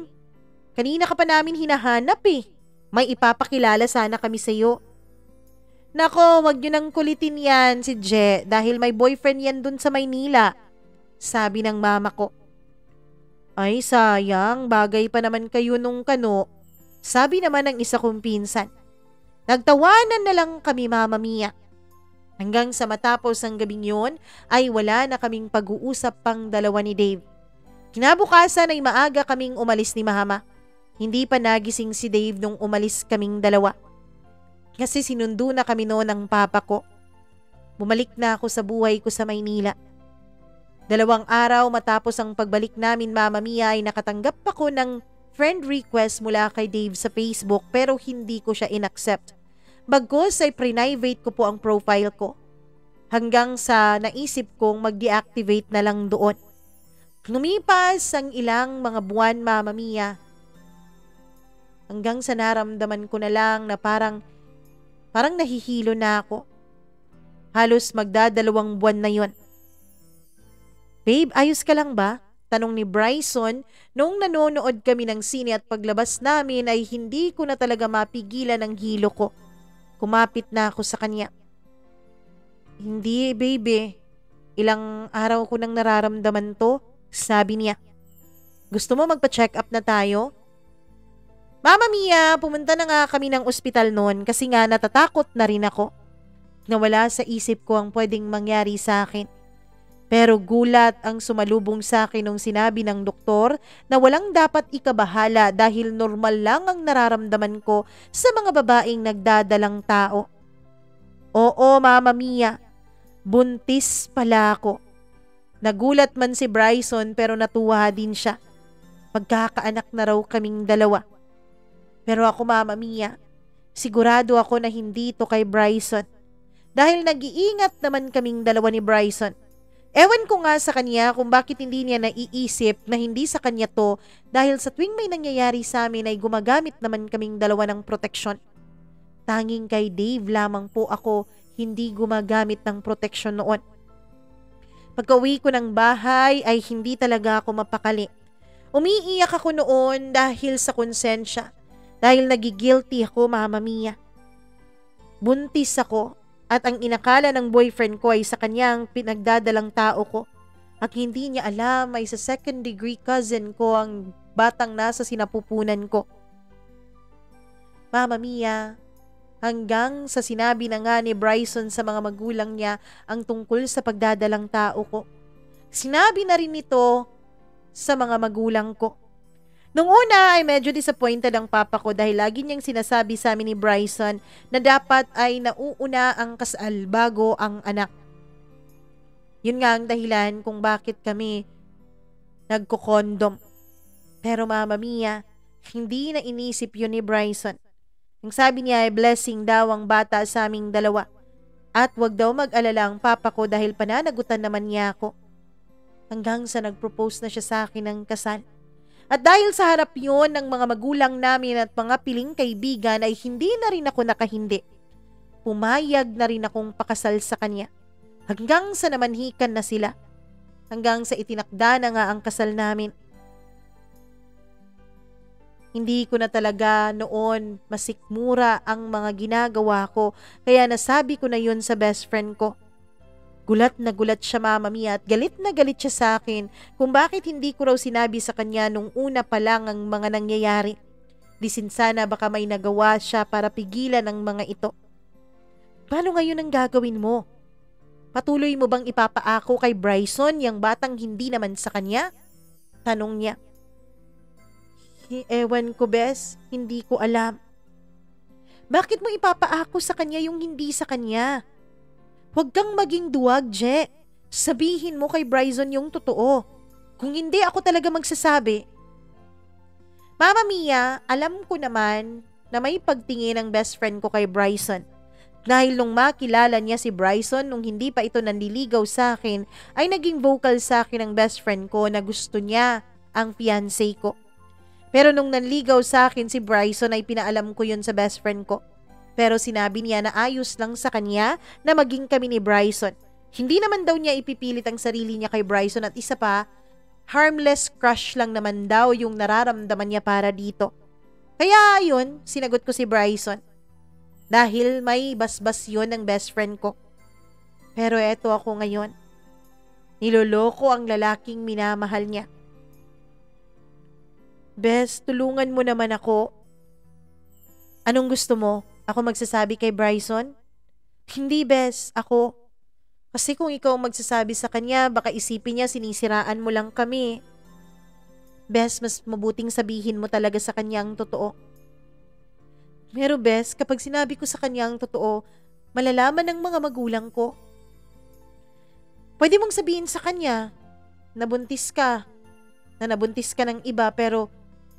Kanina ka pa namin hinahanap eh. May ipapakilala sana kami sa'yo. Nako, wag nyo nang kulitin yan si Je dahil may boyfriend yan dun sa Maynila. Sabi ng mama ko. Ay sayang, bagay pa naman kayo nung kano. Sabi naman ng isa kong pinsan. Nagtawanan na lang kami, Mama Mia. Hanggang sa matapos ang gabing yun ay wala na kaming pag-uusap pang dalawa ni Dave. Kinabukasan ay maaga kaming umalis ni Mama. Hindi pa nagising si Dave nung umalis kaming dalawa. Kasi sinundo na kami noon ng papa ko. Bumalik na ako sa buhay ko sa Maynila. 2 araw matapos ang pagbalik namin, Mama Mia, ay nakatanggap ako ng friend request mula kay Dave sa Facebook pero hindi ko siya inaccept. Bagkus ay private ko po ang profile ko. Hanggang sa naisip kong mag-deactivate na lang doon. Lumipas ang ilang mga buwan, Mama Mia. Hanggang sa naramdaman ko na lang na parang nahihilo na ako. Halos magdadalawang buwan na yon. Babe, ayos ka lang ba? Tanong ni Bryson noong nanonood kami ng sine at paglabas namin ay hindi ko na talaga mapigilan ang hilo ko. Kumapit na ako sa kanya. Hindi, babe. Ilang araw ko nang nararamdaman to, sabi niya. Gusto mo magpa-check up na tayo? Mama Mia, pumunta na nga kami ng ospital noon kasi nga natatakot na rin ako. Nawala sa isip ko ang pwedeng mangyari sa akin. Pero gulat ang sumalubong sa akin nung sinabi ng doktor na walang dapat ikabahala dahil normal lang ang nararamdaman ko sa mga babaeng nagdadalang tao. Oo, Mama Mia, buntis pala ako. Nagulat man si Bryson pero natuwa din siya. Pagkakaanak na raw kaming dalawa. Pero ako, Mama Mia, sigurado ako na hindi to kay Bryson. Dahil nag-iingat naman kaming dalawa ni Bryson. Ewan ko nga sa kanya kung bakit hindi niya naiisip na hindi sa kanya to dahil sa tuwing may nangyayari sa amin ay gumagamit naman kaming dalawa ng proteksyon. Tanging kay Dave lamang po ako hindi gumagamit ng proteksyon noon. Pagka-uwi ko ng bahay ay hindi talaga ako mapakali. Umiiyak ako noon dahil sa konsensya. Dahil nagigilty ako, Mama Mia. Buntis ako. At ang inakala ng boyfriend ko ay sa kanyang pinagdadalang tao ko. At hindi niya alam ay sa 2nd degree cousin ko ang batang nasa sinapupunan ko. Mama Mia, hanggang sa sinabi na nga ni Bryson sa mga magulang niya ang tungkol sa pagdadalang tao ko. Sinabi na rin ito sa mga magulang ko. Nung una ay medyo disappointed ang papa ko dahil lagi niyang sinasabi sa amin ni Bryson na dapat ay nauuna ang kasal bago ang anak. Yun nga ang dahilan kung bakit kami nagko-condom. Pero Mama Mia, hindi na inisip yun ni Bryson. Ang sabi niya ay blessing daw ang bata sa aming dalawa. At wag daw mag-alala ang papa ko dahil pananagutan naman niya ako. Hanggang sa nag-propose na siya sa akin ng kasal. At dahil sa harap yun ng mga magulang namin at mga piling kaibigan ay hindi na rin ako nakahindi. Pumayag na rin akong pakasal sa kanya. Hanggang sa namanhikan na sila. Hanggang sa itinakda na nga ang kasal namin. Hindi ko na talaga noon masikmura ang mga ginagawa ko kaya nasabi ko na yun sa best friend ko. Gulat na gulat siya Mama Mia at galit na galit siya sa akin kung bakit hindi ko raw sinabi sa kanya nung una pa lang ang mga nangyayari. Disin sana baka may nagawa siya para pigilan ang mga ito. Paano ngayon ang gagawin mo? Patuloy mo bang ipapaako kay Bryson yung batang hindi naman sa kanya? Tanong niya. Ewan ko, Bes. Hindi ko alam. Bakit mo ipapaako sa kanya yung hindi sa kanya? Huwag kang maging duwag, Je. Sabihin mo kay Bryson yung totoo. Kung hindi ako talaga magsasabi. Mama Mia, alam ko naman na may pagtingin ng best friend ko kay Bryson. Dahil nung makilala niya si Bryson nung hindi pa ito nanliligaw sa akin, ay naging vocal sa akin ng best friend ko na gusto niya ang fiancé ko. Pero nung nanligaw sa akin si Bryson ay pinaalam ko yun sa best friend ko. Pero sinabi niya na ayos lang sa kanya na maging kami ni Bryson. Hindi naman daw niya ipipilit ang sarili niya kay Bryson at isa pa, harmless crush lang naman daw yung nararamdaman niya para dito. Kaya ayun, sinagot ko si Bryson. Dahil may basbas yun ng best friend ko. Pero eto ako ngayon. Niloloko ang lalaking minamahal niya. Bes, tulungan mo naman ako. Anong gusto mo? Ako magsasabi kay Bryson? Hindi, Bes. Ako. Kasi kung ikaw magsasabi sa kanya, baka isipin niya sinisiraan mo lang kami. Bes, mas mabuting sabihin mo talaga sa kanya ang totoo. Pero Bes, kapag sinabi ko sa kanya ang totoo, malalaman ng mga magulang ko. Pwede mong sabihin sa kanya, nabuntis ka, na nabuntis ka ng iba pero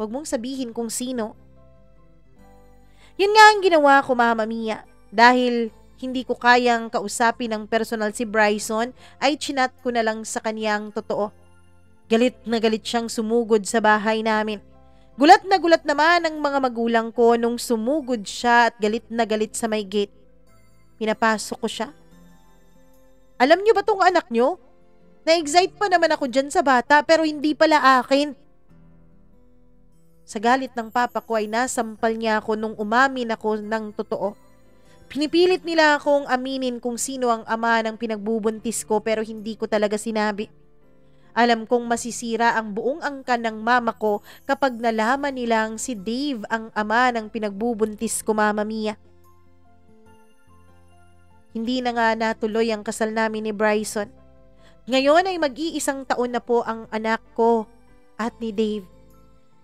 wag mong sabihin kung sino. Yun nga ang ginawa ko, Mama Mia. Dahil hindi ko kayang kausapin ng personal si Bryson, ay chinat ko na lang sa kanya ang totoo. Galit na galit siyang sumugod sa bahay namin. Gulat na gulat naman ang mga magulang ko nung sumugod siya at galit na galit sa may gate. Pinapasok ko siya. Alam niyo ba tong anak niyo? Na-excite pa naman ako dyan sa bata pero hindi pala akin. Sa galit ng papa ko ay nasampal niya ako nung umamin ako ng totoo. Pinipilit nila akong aminin kung sino ang ama ng pinagbubuntis ko pero hindi ko talaga sinabi. Alam kong masisira ang buong angkan ng mama ko kapag nalaman nilang si Dave ang ama ng pinagbubuntis ko, Mama Mia. Hindi na nga natuloy ang kasal namin ni Bryson. Ngayon ay mag-iisang taon na po ang anak ko at ni Dave.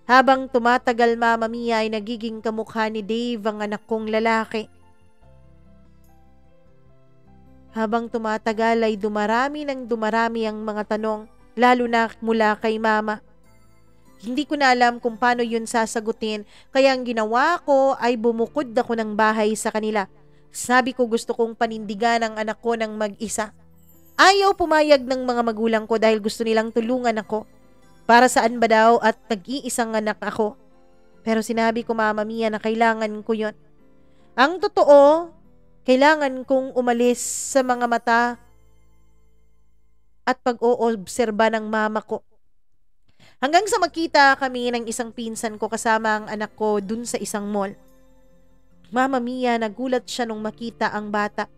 Habang tumatagal, Mama Mia, ay nagiging kamukha ni Dave ang anak kong lalaki. Habang tumatagal ay dumarami ng dumarami ang mga tanong, lalo na mula kay Mama. Hindi ko na alam kung paano yun sasagutin, kaya ang ginawa ko ay bumukod ako ng bahay sa kanila. Sabi ko gusto kong panindigan ang anak ko ng mag-isa. Ayaw pumayag ng mga magulang ko dahil gusto nilang tulungan ako. Para saan ba daw at nag-iisang anak ako? Pero sinabi ko, Mama Mia, na kailangan ko yun. Ang totoo, kailangan kong umalis sa mga mata at pag-oobserba ng mama ko. Hanggang sa makita kami ng isang pinsan ko kasama ang anak ko dun sa isang mall. Mama Mia, nagulat siya nung makita ang bata.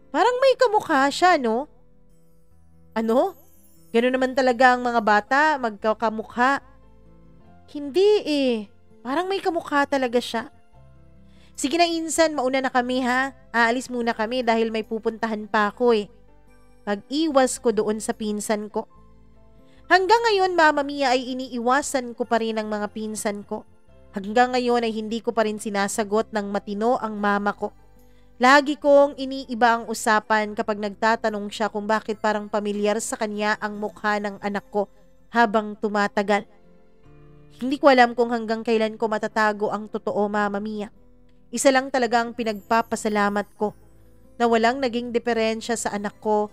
Parang may kamukha siya, no? Ano? Gano'n naman talaga ang mga bata, magkakamukha. Hindi eh. Parang may kamukha talaga siya. Sige na insan, mauna na kami ha. Aalis muna kami dahil may pupuntahan pa ako eh. Pag-iwas ko doon sa pinsan ko. Hanggang ngayon, Mama Mia, ay iniiwasan ko pa rin ang mga pinsan ko. Hanggang ngayon ay hindi ko pa rin sinasagot ng matino ang mama ko. Lagi kong iniiba ang usapan kapag nagtatanong siya kung bakit parang pamilyar sa kanya ang mukha ng anak ko habang tumatagal. Hindi ko alam kung hanggang kailan ko matatago ang totoo, Mama Mia. Isa lang talaga ang pinagpapasalamat ko, na walang naging diferensya sa anak ko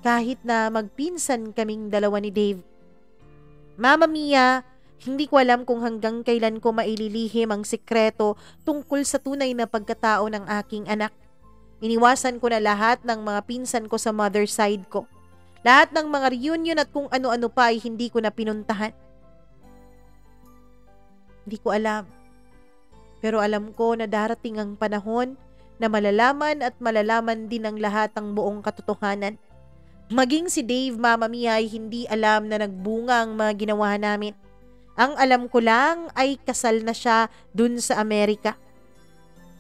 kahit na magpinsan kaming dalawa ni Dave. Mama Mia, hindi ko alam kung hanggang kailan ko maililihim ang sikreto tungkol sa tunay na pagkatao ng aking anak. Iniwasan ko na lahat ng mga pinsan ko sa mother side ko. Lahat ng mga reunion at kung ano-ano pa ay hindi ko na pinuntahan. Hindi ko alam. Pero alam ko na darating ang panahon na malalaman at malalaman din ng lahat ang buong katotohanan. Maging si Dave, Mama Mia, ay hindi alam na nagbunga ang mga ginawa namin. Ang alam ko lang ay kasal na siya dun sa Amerika.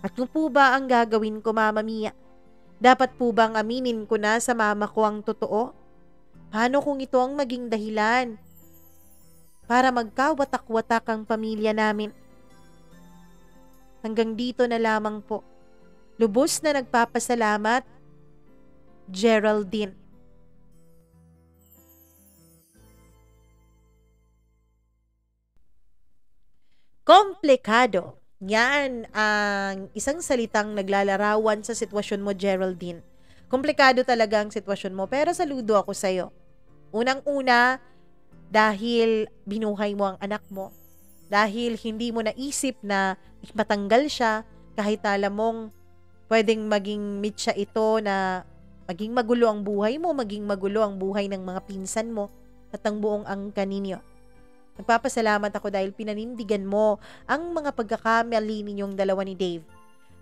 At kung po ba ang gagawin ko, Mama Mia? Dapat po bang aminin ko na sa mama ko ang totoo? Paano kung ito ang maging dahilan para magkawatak-watak ang pamilya namin? Hanggang dito na lamang po. Lubos na nagpapasalamat, Geraldine. Komplikado. Yan ang isang salitang naglalarawan sa sitwasyon mo, Geraldine. Komplikado talaga ang sitwasyon mo, pero saludo ako sa'yo. Unang-una, dahil binuhay mo ang anak mo. Dahil hindi mo naisip na matanggal siya kahit alam mong pwedeng maging mitya ito na maging magulo ang buhay mo, maging magulo ang buhay ng mga pinsan mo at ang buong angkan ninyo. Nagpapasalamat ako dahil pinanindigan mo ang mga pagkakamali ninyong dalawa ni Dave.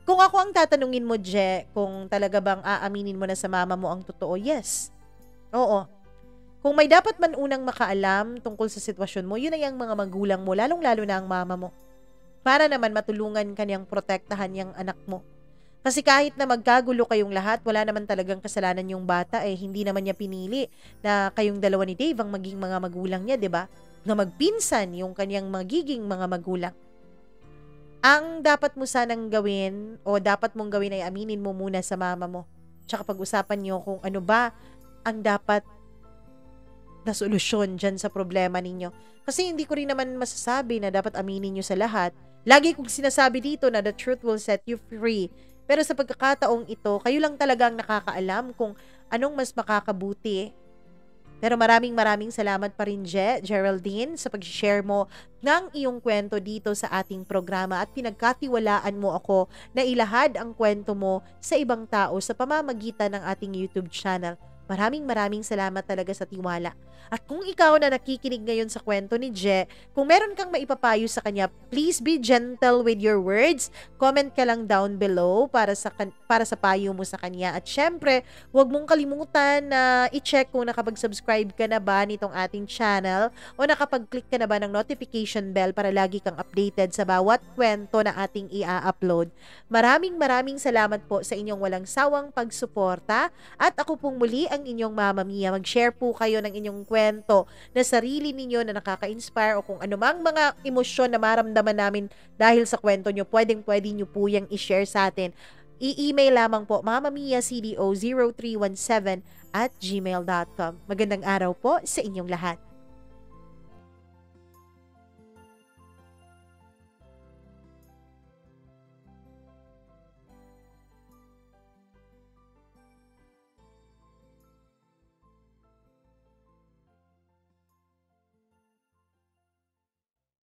Kung ako ang tatanungin mo, Je, kung talaga bang aaminin mo na sa mama mo ang totoo, yes. Oo. Kung may dapat man unang makaalam tungkol sa sitwasyon mo, yun ay ang mga magulang mo, lalong-lalo na ang mama mo. Para naman matulungan kanyang protektahan yung anak mo. Kasi kahit na magkagulo kayong lahat, wala naman talagang kasalanan yung bata, hindi naman niya pinili na kayong dalawa ni Dave ang maging mga magulang niya, 'di ba? Na magpinsan yung kanyang magiging mga magulang. Ang dapat mo sanang gawin o dapat mong gawin ay aminin mo muna sa mama mo. Tsaka pag-usapan niyo kung ano ba ang dapat na solusyon dyan sa problema ninyo. Kasi hindi ko rin naman masasabi na dapat aminin niyo sa lahat. Lagi kong sinasabi dito na the truth will set you free. Pero sa pagkakataong ito, kayo lang talagang nakakaalam kung anong mas makakabuti. Pero maraming salamat pa rin, Geraldine, sa pag-share mo ng iyong kwento dito sa ating programa at pinagkatiwalaan mo ako na ilahad ang kwento mo sa ibang tao sa pamamagitan ng ating YouTube channel. Maraming salamat talaga sa tiwala. At kung ikaw na nakikinig ngayon sa kwento ni Je, kung meron kang maipapayo sa kanya, please be gentle with your words. Comment ka lang down below para sa payo mo sa kanya. At syempre, huwag mong kalimutan na i-check kung nakapag-subscribe ka na ba nitong ating channel o nakapag-click ka na ba ng notification bell para lagi kang updated sa bawat kwento na ating i-upload. Maraming salamat po sa inyong walang sawang pagsuporta at ako pong muli ang inyong Mama Mia. Mag-share po kayo ng inyong kwento na sarili ninyo na nakaka-inspire o kung anumang mga emosyon na maramdaman namin dahil sa kwento nyo, pwede nyo po yung i-share sa atin. I-email lamang po mamamiacdo0317@gmail.com. Magandang araw po sa inyong lahat.